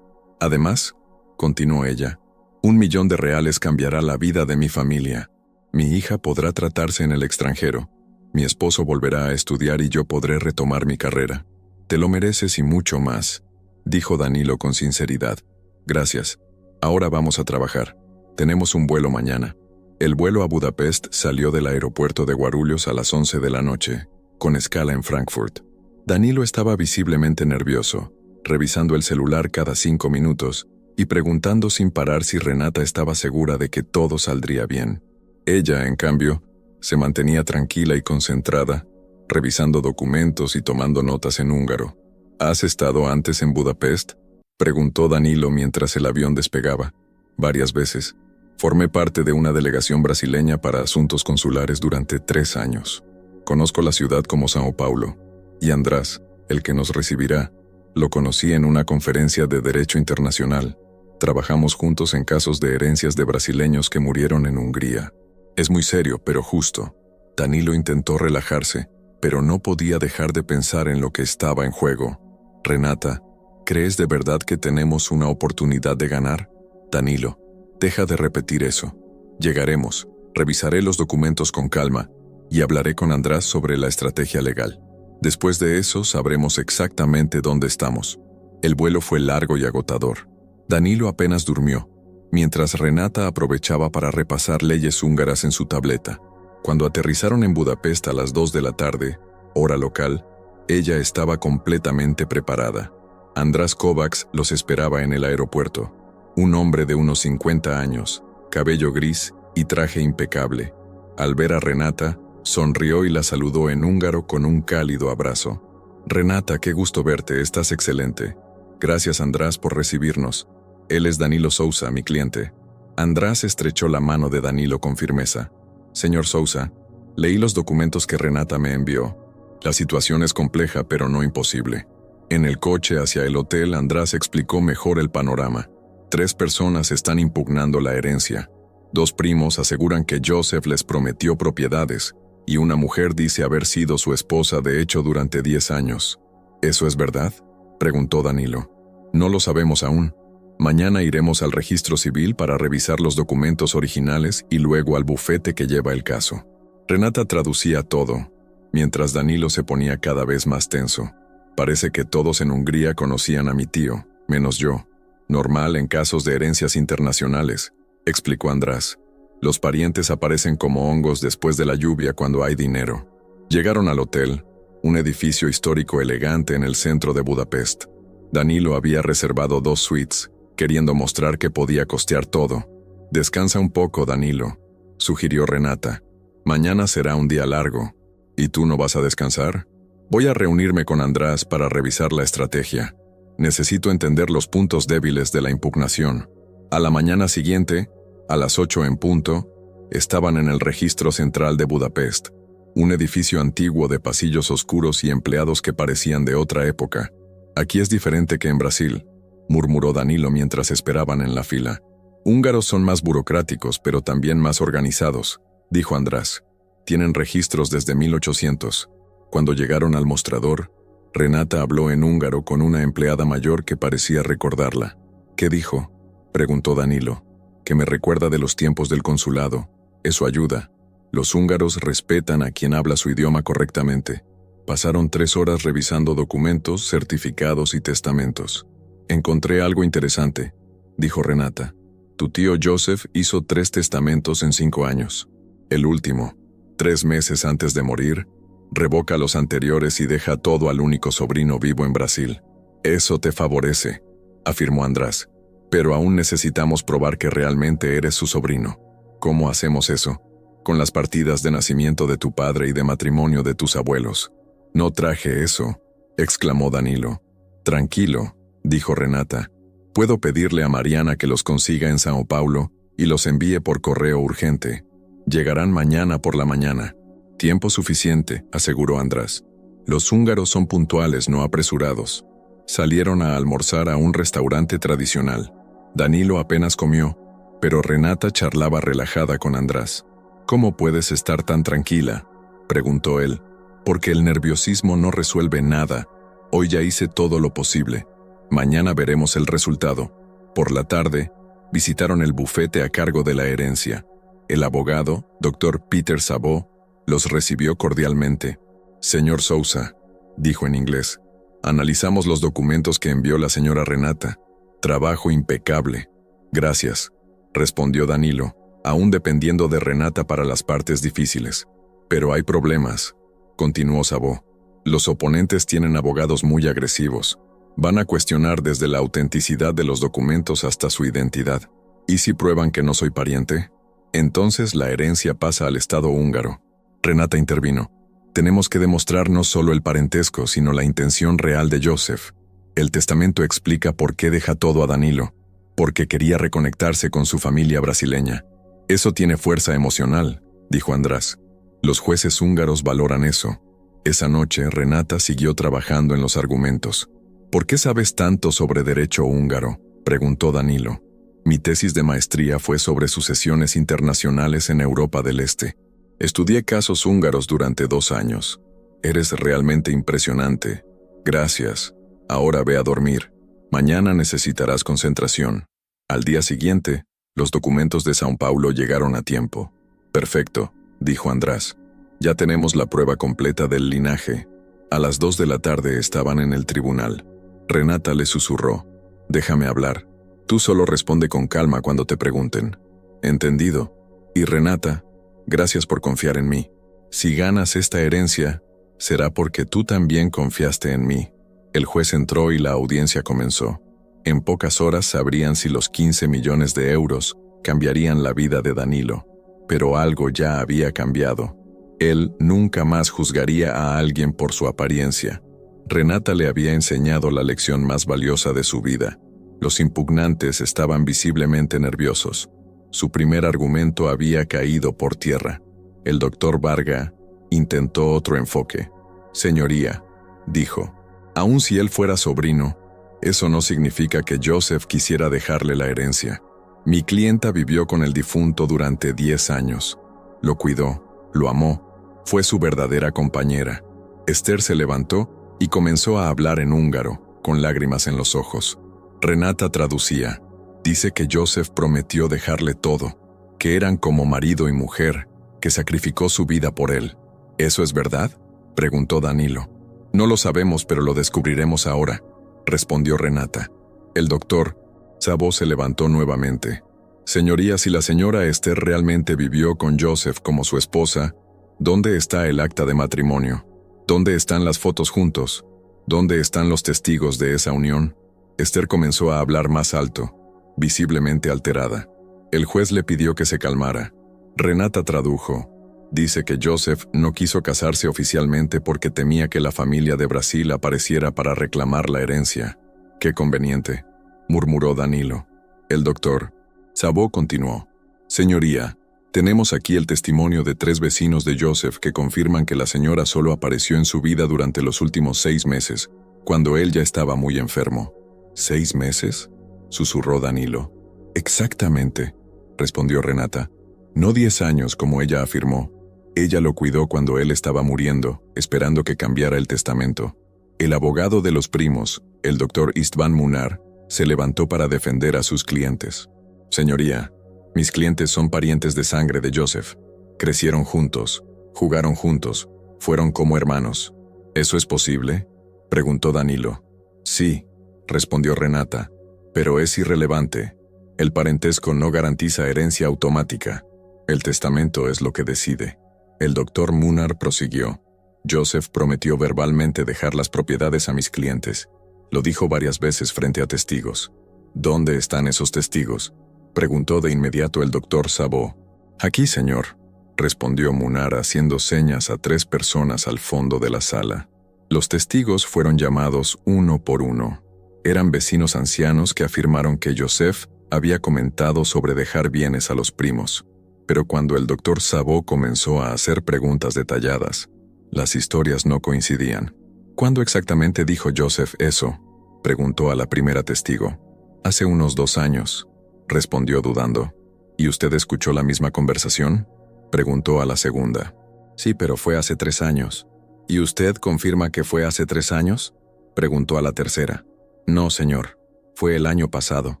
«Además», continuó ella, «1 millón de reales cambiará la vida de mi familia. Mi hija podrá tratarse en el extranjero. Mi esposo volverá a estudiar y yo podré retomar mi carrera. Te lo mereces y mucho más», dijo Danilo con sinceridad. «Gracias. Ahora vamos a trabajar. Tenemos un vuelo mañana». El vuelo a Budapest salió del aeropuerto de Guarulhos a las 11 de la noche, con escala en Frankfurt. Danilo estaba visiblemente nervioso, revisando el celular cada 5 minutos y preguntando sin parar si Renata estaba segura de que todo saldría bien. Ella, en cambio, se mantenía tranquila y concentrada, revisando documentos y tomando notas en húngaro. «¿Has estado antes en Budapest?», preguntó Danilo mientras el avión despegaba. «Varias veces. Formé parte de una delegación brasileña para asuntos consulares durante 3 años. Conozco la ciudad como São Paulo. Y András, el que nos recibirá, lo conocí en una conferencia de Derecho Internacional. Trabajamos juntos en casos de herencias de brasileños que murieron en Hungría. Es muy serio, pero justo». Danilo intentó relajarse, pero no podía dejar de pensar en lo que estaba en juego. «Renata, ¿crees de verdad que tenemos una oportunidad de ganar?» «Danilo, deja de repetir eso. Llegaremos, revisaré los documentos con calma y hablaré con András sobre la estrategia legal. Después de eso sabremos exactamente dónde estamos». El vuelo fue largo y agotador. Danilo apenas durmió, mientras Renata aprovechaba para repasar leyes húngaras en su tableta. Cuando aterrizaron en Budapest a las 2 de la tarde, hora local, ella estaba completamente preparada. András Kovacs los esperaba en el aeropuerto. Un hombre de unos 50 años, cabello gris y traje impecable. Al ver a Renata, sonrió y la saludó en húngaro con un cálido abrazo. «Renata, qué gusto verte, estás excelente. Gracias, András, por recibirnos. Él es Danilo Sousa, mi cliente». András estrechó la mano de Danilo con firmeza. «Señor Sousa, leí los documentos que Renata me envió. La situación es compleja, pero no imposible». En el coche hacia el hotel, András explicó mejor el panorama. 3 personas están impugnando la herencia. 2 primos aseguran que Joseph les prometió propiedades, y una mujer dice haber sido su esposa de hecho durante 10 años. ¿Eso es verdad?, preguntó Danilo. «No lo sabemos aún. Mañana iremos al registro civil para revisar los documentos originales y luego al bufete que lleva el caso». Renata traducía todo. mientras Danilo se ponía cada vez más tenso. Parece que todos en Hungría conocían a mi tío, menos yo. Normal en casos de herencias internacionales, explicó András. Los parientes aparecen como hongos después de la lluvia cuando hay dinero. Llegaron al hotel, un edificio histórico elegante en el centro de Budapest. Danilo había reservado 2 suites, queriendo mostrar que podía costear todo. Descansa un poco, Danilo, sugirió Renata. Mañana será un día largo. ¿Y tú no vas a descansar? Voy a reunirme con András para revisar la estrategia. Necesito entender los puntos débiles de la impugnación. A la mañana siguiente, a las 8 en punto, estaban en el registro central de Budapest, un edificio antiguo de pasillos oscuros y empleados que parecían de otra época. Aquí es diferente que en Brasil, murmuró Danilo mientras esperaban en la fila. Húngaros son más burocráticos, pero también más organizados, dijo András. Tienen registros desde 1800. Cuando llegaron al mostrador, Renata habló en húngaro con una empleada mayor que parecía recordarla. ¿Qué dijo?, preguntó Danilo. Que me recuerda de los tiempos del consulado. Eso ayuda. Los húngaros respetan a quien habla su idioma correctamente. Pasaron 3 horas revisando documentos, certificados y testamentos. Encontré algo interesante, dijo Renata. Tu tío Joseph hizo 3 testamentos en 5 años. El último, 3 meses antes de morir, revoca los anteriores y deja todo al único sobrino vivo en Brasil. Eso te favorece, afirmó András. Pero aún necesitamos probar que realmente eres su sobrino. ¿Cómo hacemos eso? Con las partidas de nacimiento de tu padre y de matrimonio de tus abuelos. No traje eso, exclamó Danilo. Tranquilo, dijo Renata. Puedo pedirle a Mariana que los consiga en São Paulo y los envíe por correo urgente. Llegarán mañana por la mañana. Tiempo suficiente, aseguró András. Los húngaros son puntuales, no apresurados. Salieron a almorzar a un restaurante tradicional. Danilo apenas comió, pero Renata charlaba relajada con András. ¿Cómo puedes estar tan tranquila?, preguntó él. Porque el nerviosismo no resuelve nada. Hoy ya hice todo lo posible. Mañana veremos el resultado. Por la tarde, visitaron el bufete a cargo de la herencia. El abogado, Dr. Peter Sabó, los recibió cordialmente. Señor Sousa, dijo en inglés, analizamos los documentos que envió la señora Renata. Trabajo impecable. Gracias, respondió Danilo, aún dependiendo de Renata para las partes difíciles. Pero hay problemas, continuó Sabó. Los oponentes tienen abogados muy agresivos. Van a cuestionar desde la autenticidad de los documentos hasta su identidad. ¿Y si prueban que no soy pariente? Entonces la herencia pasa al Estado húngaro. Renata intervino. Tenemos que demostrar no solo el parentesco, sino la intención real de Joseph. El testamento explica por qué deja todo a Danilo. Porque quería reconectarse con su familia brasileña. Eso tiene fuerza emocional, dijo András. Los jueces húngaros valoran eso. Esa noche, Renata siguió trabajando en los argumentos. ¿Por qué sabes tanto sobre derecho húngaro?, preguntó Danilo. Mi tesis de maestría fue sobre sucesiones internacionales en Europa del Este. Estudié casos húngaros durante 2 años. Eres realmente impresionante. Gracias. Ahora ve a dormir. Mañana necesitarás concentración. Al día siguiente, los documentos de São Paulo llegaron a tiempo. Perfecto, dijo András. Ya tenemos la prueba completa del linaje. A las 2 de la tarde estaban en el tribunal. Renata le susurró. Déjame hablar. Tú solo responde con calma cuando te pregunten. Entendido. Y Renata, gracias por confiar en mí. Si ganas esta herencia, será porque tú también confiaste en mí. El juez entró y la audiencia comenzó. En pocas horas sabrían si los 15 millones de euros cambiarían la vida de Danilo. Pero algo ya había cambiado. Él nunca más juzgaría a alguien por su apariencia. Renata le había enseñado la lección más valiosa de su vida. Los impugnantes estaban visiblemente nerviosos. Su primer argumento había caído por tierra. El doctor Varga intentó otro enfoque. Señoría, dijo, aun si él fuera sobrino, eso no significa que Joseph quisiera dejarle la herencia. Mi clienta vivió con el difunto durante 10 años. Lo cuidó, lo amó, fue su verdadera compañera. Esther se levantó y comenzó a hablar en húngaro, con lágrimas en los ojos. Renata traducía. Dice que Joseph prometió dejarle todo, que eran como marido y mujer, que sacrificó su vida por él. ¿Eso es verdad? preguntó Danilo. No lo sabemos, pero lo descubriremos ahora, respondió Renata. El doctor Szabó se levantó nuevamente. Señoría, si la señora Esther realmente vivió con Joseph como su esposa, ¿dónde está el acta de matrimonio? ¿Dónde están las fotos juntos? ¿Dónde están los testigos de esa unión? Esther comenzó a hablar más alto, visiblemente alterada. El juez le pidió que se calmara. Renata tradujo. Dice que Joseph no quiso casarse oficialmente porque temía que la familia de Brasil apareciera para reclamar la herencia. Qué conveniente, murmuró Danilo. El doctor Szabó continuó. Señoría, tenemos aquí el testimonio de 3 vecinos de Joseph que confirman que la señora solo apareció en su vida durante los últimos 6 meses, cuando él ya estaba muy enfermo. ¿6 meses? Susurró Danilo. Exactamente, respondió Renata. No 10 años como ella afirmó. Ella lo cuidó cuando él estaba muriendo, esperando que cambiara el testamento. El abogado de los primos, el doctor István Munar, se levantó para defender a sus clientes. Señoría, mis clientes son parientes de sangre de Joseph. Crecieron juntos, jugaron juntos, fueron como hermanos. ¿Eso es posible?, preguntó Danilo. Sí, respondió Renata, pero es irrelevante. El parentesco no garantiza herencia automática. El testamento es lo que decide. El doctor Munar prosiguió. Joseph prometió verbalmente dejar las propiedades a mis clientes. Lo dijo varias veces frente a testigos. ¿Dónde están esos testigos?, preguntó de inmediato el doctor Szabó. Aquí, señor, respondió Munar haciendo señas a 3 personas al fondo de la sala. Los testigos fueron llamados uno por uno. Eran vecinos ancianos que afirmaron que Joseph había comentado sobre dejar bienes a los primos. Pero cuando el doctor Szabó comenzó a hacer preguntas detalladas, las historias no coincidían. ¿Cuándo exactamente dijo Joseph eso?, preguntó a la primera testigo. Hace unos 2 años, respondió dudando. ¿Y usted escuchó la misma conversación?, preguntó a la segunda. Sí, pero fue hace 3 años. ¿Y usted confirma que fue hace 3 años?, preguntó a la tercera. No, señor, fue el año pasado.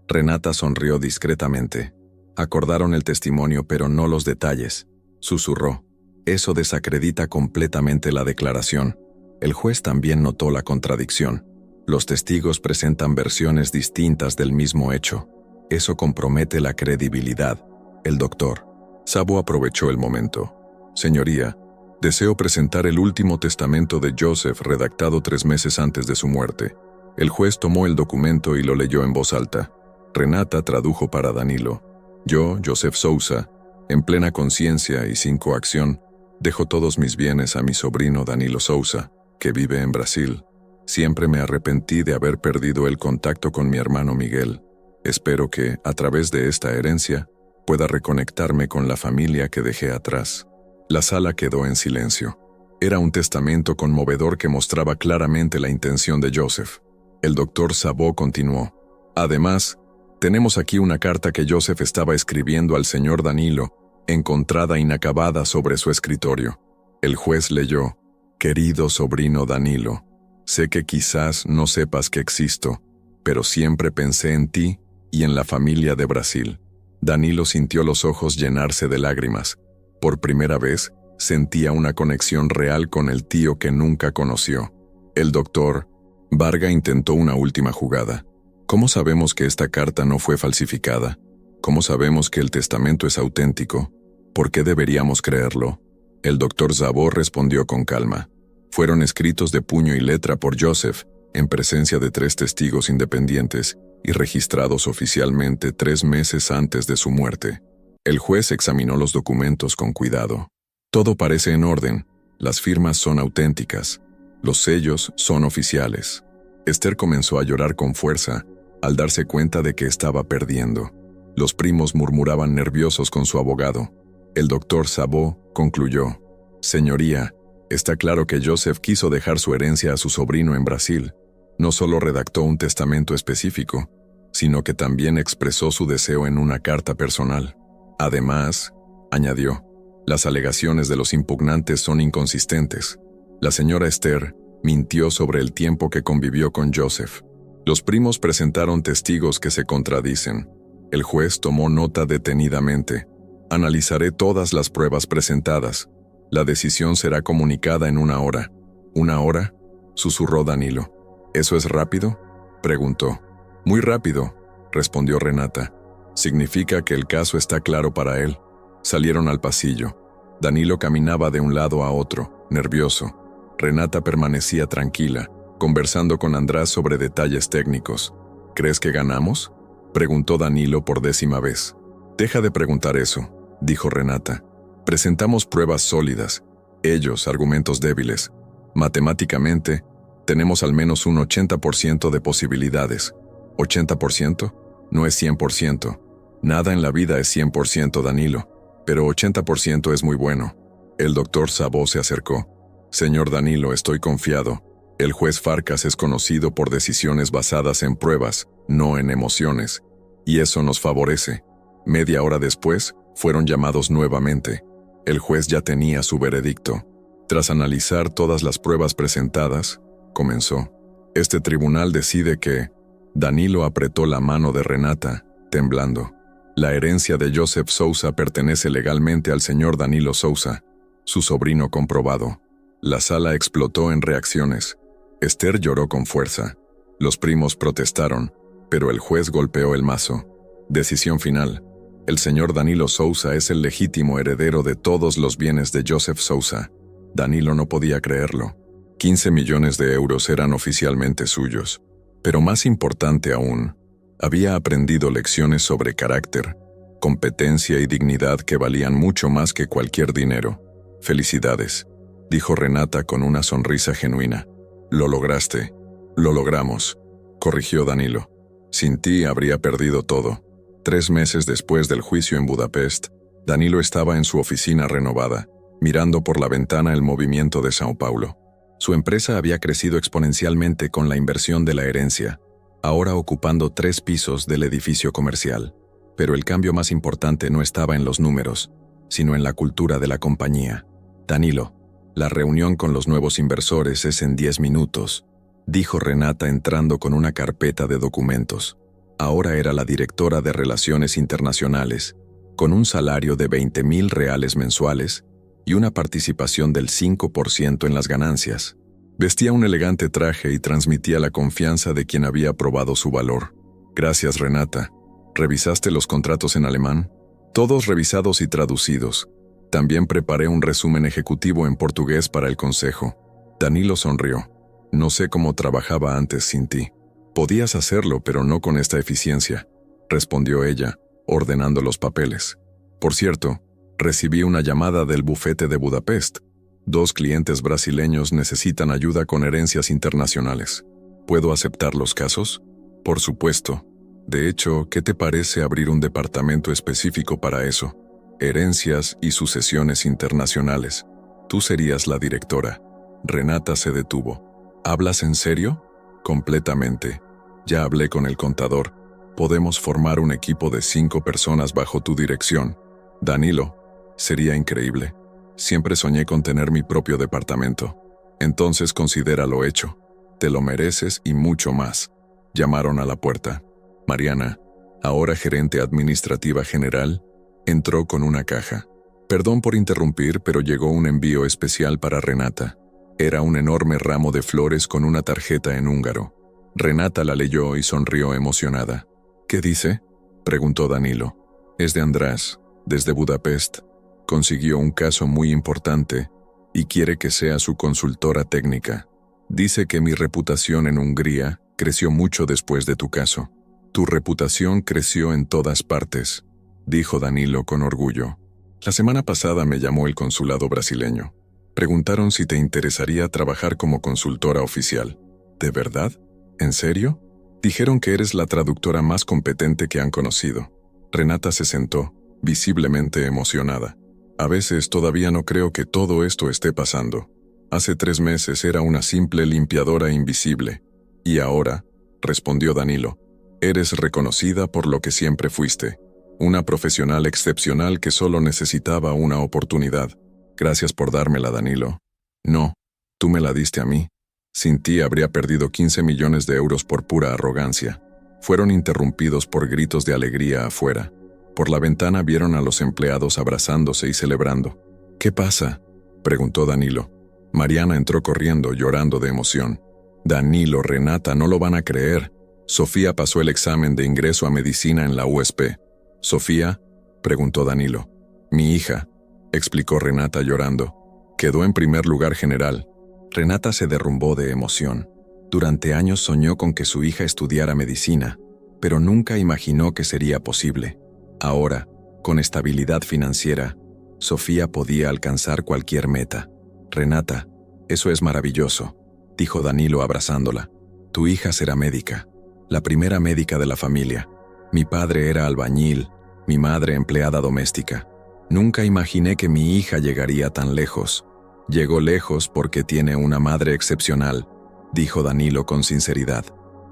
Renata sonrió discretamente. Acordaron el testimonio pero no los detalles, susurró. Eso desacredita completamente la declaración. El juez también notó la contradicción. Los testigos presentan versiones distintas del mismo hecho. Eso compromete la credibilidad. El doctor Szabó aprovechó el momento. Señoría, deseo presentar el último testamento de Joseph redactado 3 meses antes de su muerte. El juez tomó el documento y lo leyó en voz alta. Renata tradujo para Danilo. Yo, Joseph Sousa, en plena conciencia y sin coacción, dejo todos mis bienes a mi sobrino Danilo Sousa, que vive en Brasil. Siempre me arrepentí de haber perdido el contacto con mi hermano Miguel. Espero que, a través de esta herencia, pueda reconectarme con la familia que dejé atrás. La sala quedó en silencio. Era un testamento conmovedor que mostraba claramente la intención de Joseph. El doctor Szabó continuó. Además, tenemos aquí una carta que Joseph estaba escribiendo al señor Danilo, encontrada inacabada sobre su escritorio. El juez leyó. Querido sobrino Danilo, sé que quizás no sepas que existo, pero siempre pensé en ti y en la familia de Brasil. Danilo sintió los ojos llenarse de lágrimas. Por primera vez, sentía una conexión real con el tío que nunca conoció. El doctor Varga intentó una última jugada. ¿Cómo sabemos que esta carta no fue falsificada? ¿Cómo sabemos que el testamento es auténtico? ¿Por qué deberíamos creerlo? El doctor Szabó respondió con calma. Fueron escritos de puño y letra por Joseph, en presencia de 3 testigos independientes y registrados oficialmente 3 meses antes de su muerte. El juez examinó los documentos con cuidado. Todo parece en orden, las firmas son auténticas, los sellos son oficiales. Esther comenzó a llorar con fuerza al darse cuenta de que estaba perdiendo. Los primos murmuraban nerviosos con su abogado. El doctor Szabó concluyó. Señoría, está claro que Joseph quiso dejar su herencia a su sobrino en Brasil. No solo redactó un testamento específico, sino que también expresó su deseo en una carta personal. Además, añadió, las alegaciones de los impugnantes son inconsistentes. La señora Esther mintió sobre el tiempo que convivió con Joseph. Los primos presentaron testigos que se contradicen. El juez tomó nota detenidamente. Analizaré todas las pruebas presentadas. La decisión será comunicada en 1 hora. ¿1 hora?, susurró Danilo. ¿Eso es rápido?, preguntó. Muy rápido, respondió Renata. Significa que el caso está claro para él. Salieron al pasillo. Danilo caminaba de un lado a otro, nervioso. Renata permanecía tranquila, conversando con András sobre detalles técnicos. ¿Crees que ganamos?, preguntó Danilo por 10ª vez. Deja de preguntar eso, dijo Renata. Presentamos pruebas sólidas, ellos argumentos débiles. Matemáticamente, tenemos al menos un 80% de posibilidades. ¿80%? No es 100%. Nada en la vida es 100%, Danilo, pero 80% es muy bueno. El doctor Szabó se acercó. Señor Danilo, estoy confiado. El juez Farkas es conocido por decisiones basadas en pruebas, no en emociones, y eso nos favorece. Media hora después, fueron llamados nuevamente. El juez ya tenía su veredicto. Tras analizar todas las pruebas presentadas, comenzó. Este tribunal decide que... Danilo apretó la mano de Renata, temblando. La herencia de Joseph Sousa pertenece legalmente al señor Danilo Sousa, su sobrino comprobado. La sala explotó en reacciones. Esther lloró con fuerza. Los primos protestaron, pero el juez golpeó el mazo. Decisión final. El señor Danilo Sousa es el legítimo heredero de todos los bienes de Joseph Sousa. Danilo no podía creerlo. 15 millones de euros eran oficialmente suyos. Pero más importante aún, había aprendido lecciones sobre carácter, competencia y dignidad que valían mucho más que cualquier dinero. Felicidades, dijo Renata con una sonrisa genuina. Lo lograste. Lo logramos, corrigió Danilo. Sin ti habría perdido todo. 3 meses después del juicio en Budapest, Danilo estaba en su oficina renovada, mirando por la ventana el movimiento de São Paulo. Su empresa había crecido exponencialmente con la inversión de la herencia, ahora ocupando 3 pisos del edificio comercial. Pero el cambio más importante no estaba en los números, sino en la cultura de la compañía. Danilo, la reunión con los nuevos inversores es en 10 minutos, dijo Renata entrando con una carpeta de documentos. Ahora era la directora de Relaciones Internacionales, con un salario de 20.000 reales mensuales y una participación del 5% en las ganancias. Vestía un elegante traje y transmitía la confianza de quien había probado su valor. Gracias, Renata. ¿Revisaste los contratos en alemán? Todos revisados y traducidos. También preparé un resumen ejecutivo en portugués para el consejo. Danilo sonrió. No sé cómo trabajaba antes sin ti. Podías hacerlo, pero no con esta eficiencia, respondió ella, ordenando los papeles. Por cierto, recibí una llamada del bufete de Budapest. 2 clientes brasileños necesitan ayuda con herencias internacionales. ¿Puedo aceptar los casos? Por supuesto. De hecho, ¿qué te parece abrir un departamento específico para eso? Herencias y sucesiones internacionales. Tú serías la directora. Renata se detuvo. ¿Hablas en serio? Completamente. Ya hablé con el contador. Podemos formar un equipo de 5 personas bajo tu dirección. Danilo, sería increíble. Siempre soñé con tener mi propio departamento. Entonces considéralo hecho. Te lo mereces y mucho más. Llamaron a la puerta. Mariana, ahora gerente administrativa general, entró con una caja. Perdón por interrumpir, pero llegó un envío especial para Renata. Era un enorme ramo de flores con una tarjeta en húngaro. Renata la leyó y sonrió emocionada. ¿Qué dice?, preguntó Danilo. Es de András, desde Budapest. Consiguió un caso muy importante y quiere que sea su consultora técnica. Dice que mi reputación en Hungría creció mucho después de tu caso. Tu reputación creció en todas partes, dijo Danilo con orgullo. La semana pasada me llamó el consulado brasileño. Preguntaron si te interesaría trabajar como consultora oficial. ¿De verdad? ¿En serio? Dijeron que eres la traductora más competente que han conocido. Renata se sentó, visiblemente emocionada. A veces todavía no creo que todo esto esté pasando. Hace 3 meses era una simple limpiadora invisible. Y ahora, respondió Danilo, eres reconocida por lo que siempre fuiste. Una profesional excepcional que solo necesitaba una oportunidad. Gracias por dármela, Danilo. No, tú me la diste a mí. Sin ti habría perdido 15 millones de euros por pura arrogancia. Fueron interrumpidos por gritos de alegría afuera. Por la ventana vieron a los empleados abrazándose y celebrando. ¿Qué pasa?, preguntó Danilo. Mariana entró corriendo, llorando de emoción. Danilo, Renata, no lo van a creer. Sofía pasó el examen de ingreso a medicina en la USP. ¿Sofía?, preguntó Danilo. Mi hija, explicó Renata llorando. Quedó en primer lugar general. Renata se derrumbó de emoción. Durante años soñó con que su hija estudiara medicina, pero nunca imaginó que sería posible. Ahora, con estabilidad financiera, Sofía podía alcanzar cualquier meta. Renata, eso es maravilloso, dijo Danilo abrazándola. Tu hija será médica, la primera médica de la familia. Mi padre era albañil, mi madre empleada doméstica. Nunca imaginé que mi hija llegaría tan lejos. Llegó lejos porque tiene una madre excepcional, dijo Danilo con sinceridad.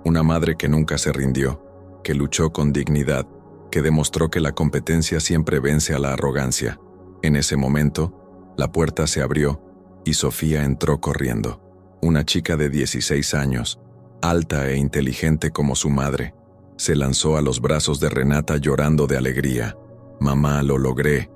Una madre que nunca se rindió, que luchó con dignidad, que demostró que la competencia siempre vence a la arrogancia. En ese momento, la puerta se abrió y Sofía entró corriendo. Una chica de 16 años, alta e inteligente como su madre, se lanzó a los brazos de Renata llorando de alegría. Mamá, lo logré,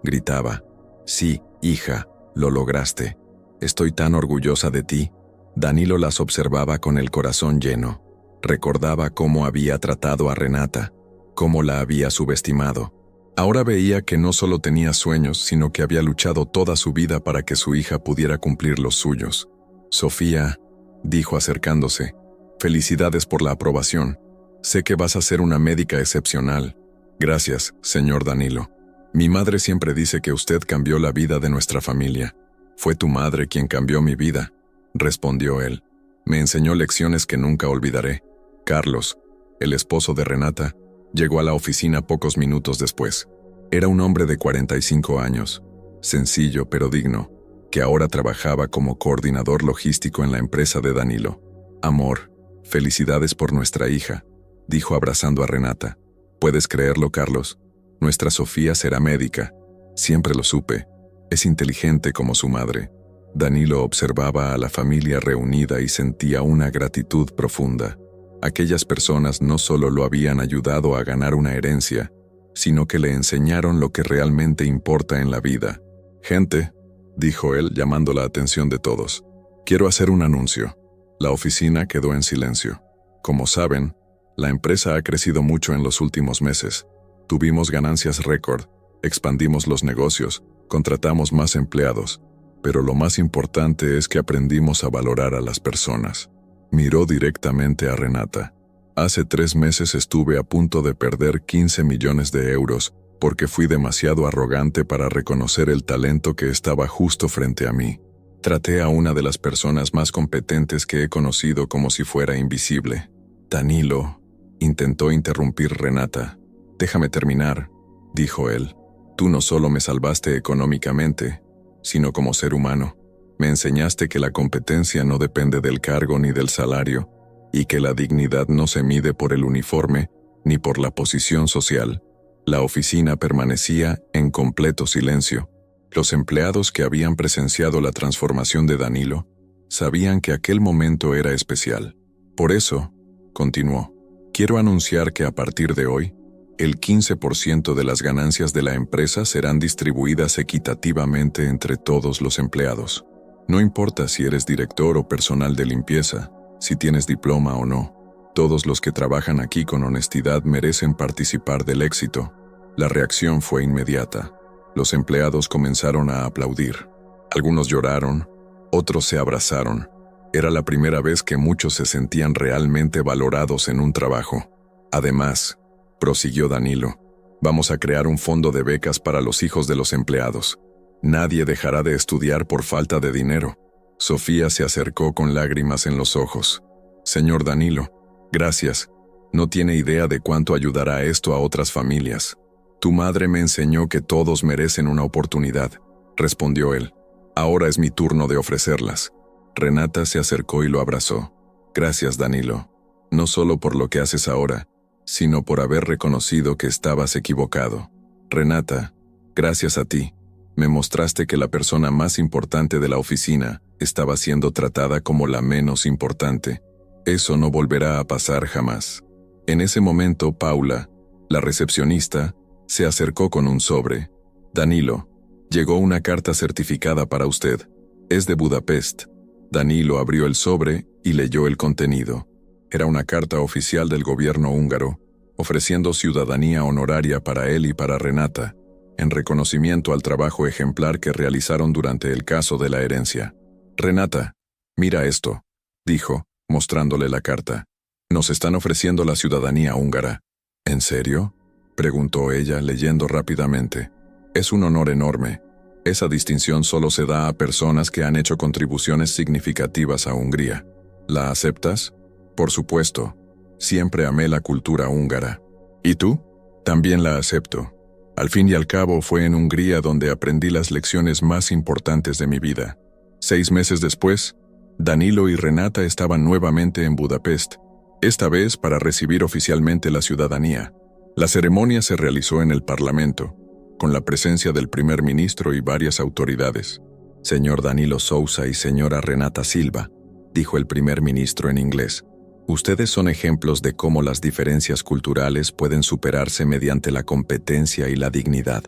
gritaba. Sí, hija, lo lograste. Estoy tan orgullosa de ti. Danilo las observaba con el corazón lleno. Recordaba cómo había tratado a Renata, cómo la había subestimado. Ahora veía que no solo tenía sueños, sino que había luchado toda su vida para que su hija pudiera cumplir los suyos. Sofía, dijo acercándose, felicidades por la aprobación. Sé que vas a ser una médica excepcional. Gracias, señor Danilo. Mi madre siempre dice que usted cambió la vida de nuestra familia. Fue tu madre quien cambió mi vida, respondió él. Me enseñó lecciones que nunca olvidaré. Carlos, el esposo de Renata, llegó a la oficina pocos minutos después. Era un hombre de 45 años, sencillo pero digno, que ahora trabajaba como coordinador logístico en la empresa de Danilo. Amor, felicidades por nuestra hija, dijo abrazando a Renata. ¿Puedes creerlo, Carlos? Nuestra Sofía será médica. Siempre lo supe. Es inteligente como su madre. Danilo observaba a la familia reunida y sentía una gratitud profunda. Aquellas personas no solo lo habían ayudado a ganar una herencia, sino que le enseñaron lo que realmente importa en la vida. Gente, dijo él llamando la atención de todos, quiero hacer un anuncio. La oficina quedó en silencio. Como saben, la empresa ha crecido mucho en los últimos meses. Tuvimos ganancias récord, expandimos los negocios, contratamos más empleados, pero lo más importante es que aprendimos a valorar a las personas. Miró directamente a Renata. Hace 3 meses estuve a punto de perder 15 millones de euros porque fui demasiado arrogante para reconocer el talento que estaba justo frente a mí. Traté a una de las personas más competentes que he conocido como si fuera invisible. Danilo, intentó interrumpir Renata. Déjame terminar, dijo él. Tú no solo me salvaste económicamente, sino como ser humano. Me enseñaste que la competencia no depende del cargo ni del salario, y que la dignidad no se mide por el uniforme ni por la posición social. La oficina permanecía en completo silencio. Los empleados que habían presenciado la transformación de Danilo sabían que aquel momento era especial. Por eso, continuó, quiero anunciar que a partir de hoy, el 15% de las ganancias de la empresa serán distribuidas equitativamente entre todos los empleados. No importa si eres director o personal de limpieza, si tienes diploma o no, todos los que trabajan aquí con honestidad merecen participar del éxito. La reacción fue inmediata. Los empleados comenzaron a aplaudir. Algunos lloraron, otros se abrazaron. Era la primera vez que muchos se sentían realmente valorados en un trabajo. Además, prosiguió Danilo, vamos a crear un fondo de becas para los hijos de los empleados. Nadie dejará de estudiar por falta de dinero. Sofía se acercó con lágrimas en los ojos. Señor Danilo, gracias. No tiene idea de cuánto ayudará esto a otras familias. Tu madre me enseñó que todos merecen una oportunidad, respondió él. Ahora es mi turno de ofrecerlas. Renata se acercó y lo abrazó. Gracias, Danilo. No solo por lo que haces ahora, sino por haber reconocido que estabas equivocado. Renata, gracias a ti, me mostraste que la persona más importante de la oficina estaba siendo tratada como la menos importante. Eso no volverá a pasar jamás. En ese momento, Paula, la recepcionista, se acercó con un sobre. Danilo, Llegó una carta certificada para usted. Es de Budapest. Danilo abrió el sobre y leyó el contenido. Era una carta oficial del gobierno húngaro, ofreciendo ciudadanía honoraria para él y para Renata, en reconocimiento al trabajo ejemplar que realizaron durante el caso de la herencia. Renata, mira esto, dijo, mostrándole la carta. Nos están ofreciendo la ciudadanía húngara. ¿En serio?, preguntó ella, leyendo rápidamente. Es un honor enorme. Esa distinción solo se da a personas que han hecho contribuciones significativas a Hungría. ¿La aceptas? Por supuesto. Siempre amé la cultura húngara. ¿Y tú? También la acepto. Al fin y al cabo fue en Hungría donde aprendí las lecciones más importantes de mi vida. 6 meses después, Danilo y Renata estaban nuevamente en Budapest, esta vez para recibir oficialmente la ciudadanía. La ceremonia se realizó en el Parlamento, con la presencia del primer ministro y varias autoridades. Señor Danilo Sousa y señora Renata Silva, dijo el primer ministro en inglés. Ustedes son ejemplos de cómo las diferencias culturales pueden superarse mediante la competencia y la dignidad.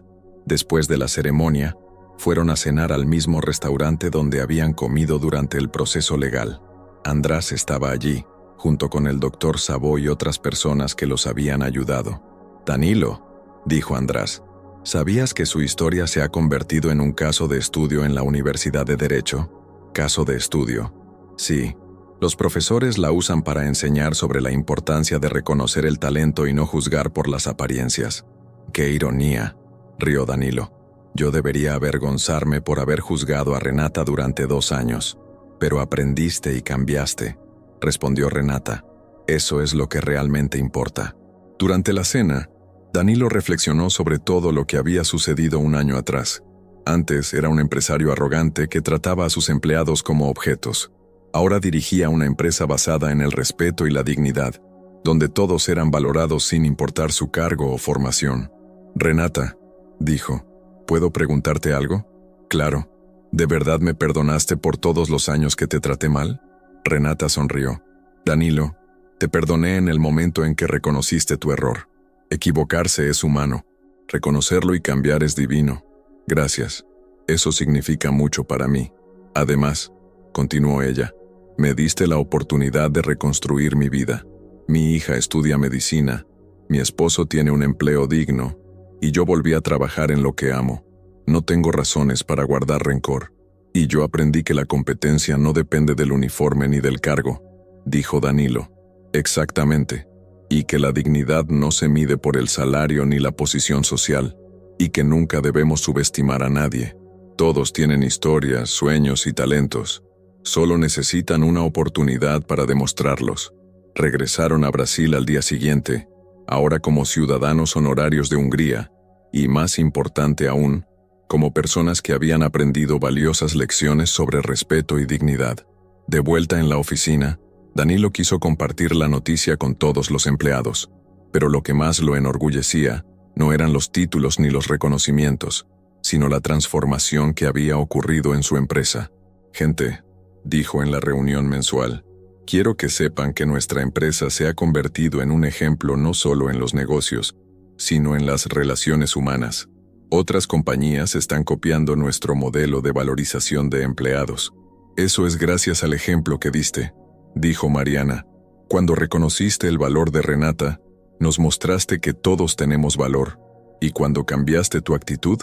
Después de la ceremonia, fueron a cenar al mismo restaurante donde habían comido durante el proceso legal. András estaba allí, junto con el doctor Sabo y otras personas que los habían ayudado. Danilo, dijo András, ¿sabías que su historia se ha convertido en un caso de estudio en la Universidad de Derecho? ¿Caso de estudio? Sí. Los profesores la usan para enseñar sobre la importancia de reconocer el talento y no juzgar por las apariencias. ¡Qué ironía!, rió Danilo. Yo debería avergonzarme por haber juzgado a Renata durante 2 años. Pero aprendiste y cambiaste, respondió Renata. Eso es lo que realmente importa. Durante la cena, Danilo reflexionó sobre todo lo que había sucedido un año atrás. Antes era un empresario arrogante que trataba a sus empleados como objetos. Ahora dirigía una empresa basada en el respeto y la dignidad, donde todos eran valorados sin importar su cargo o formación. Renata, dijo, ¿puedo preguntarte algo? Claro. ¿De verdad me perdonaste por todos los años que te traté mal? Renata sonrió. Danilo, te perdoné en el momento en que reconociste tu error. Equivocarse es humano. Reconocerlo y cambiar es divino. Gracias. Eso significa mucho para mí. Además, continuó ella, me diste la oportunidad de reconstruir mi vida. Mi hija estudia medicina, mi esposo tiene un empleo digno, y yo volví a trabajar en lo que amo. No tengo razones para guardar rencor. Y yo aprendí que la competencia no depende del uniforme ni del cargo, dijo Danilo. Exactamente. Y que la dignidad no se mide por el salario ni la posición social, y que nunca debemos subestimar a nadie. Todos tienen historias, sueños y talentos. Solo necesitan una oportunidad para demostrarlos. Regresaron a Brasil al día siguiente, ahora como ciudadanos honorarios de Hungría, y más importante aún, como personas que habían aprendido valiosas lecciones sobre respeto y dignidad. De vuelta en la oficina, Danilo quiso compartir la noticia con todos los empleados, pero lo que más lo enorgullecía no eran los títulos ni los reconocimientos, sino la transformación que había ocurrido en su empresa. Gente, dijo en la reunión mensual, quiero que sepan que nuestra empresa se ha convertido en un ejemplo no solo en los negocios, sino en las relaciones humanas. Otras compañías están copiando nuestro modelo de valorización de empleados. Eso es gracias al ejemplo que diste, dijo Mariana. Cuando reconociste el valor de Renata, nos mostraste que todos tenemos valor. Y cuando cambiaste tu actitud,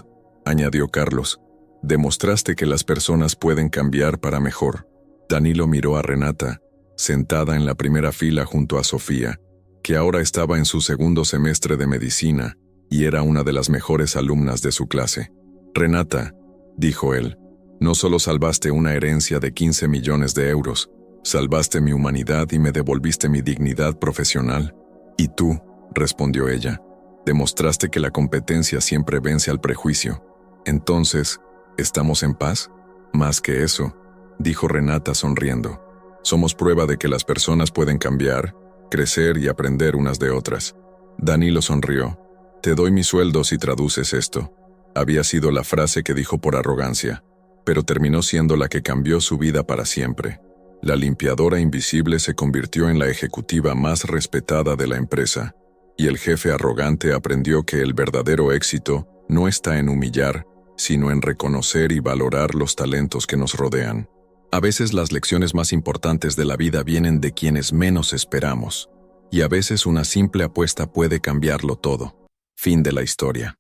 añadió Carlos, demostraste que las personas pueden cambiar para mejor. Danilo miró a Renata, sentada en la primera fila junto a Sofía, que ahora estaba en su 2º semestre de medicina y era una de las mejores alumnas de su clase. Renata, dijo él, no solo salvaste una herencia de 15 millones de euros, salvaste mi humanidad y me devolviste mi dignidad profesional. Y tú, respondió ella, demostraste que la competencia siempre vence al prejuicio. Entonces, ¿estamos en paz? Más que eso, dijo Renata sonriendo. Somos prueba de que las personas pueden cambiar, crecer y aprender unas de otras. Danilo sonrió. Te doy mi sueldo si traduces esto. Había sido la frase que dijo por arrogancia, pero terminó siendo la que cambió su vida para siempre. La limpiadora invisible se convirtió en la ejecutiva más respetada de la empresa, y el jefe arrogante aprendió que el verdadero éxito no está en humillar, sino en reconocer y valorar los talentos que nos rodean. A veces las lecciones más importantes de la vida vienen de quienes menos esperamos, y a veces una simple apuesta puede cambiarlo todo. Fin de la historia.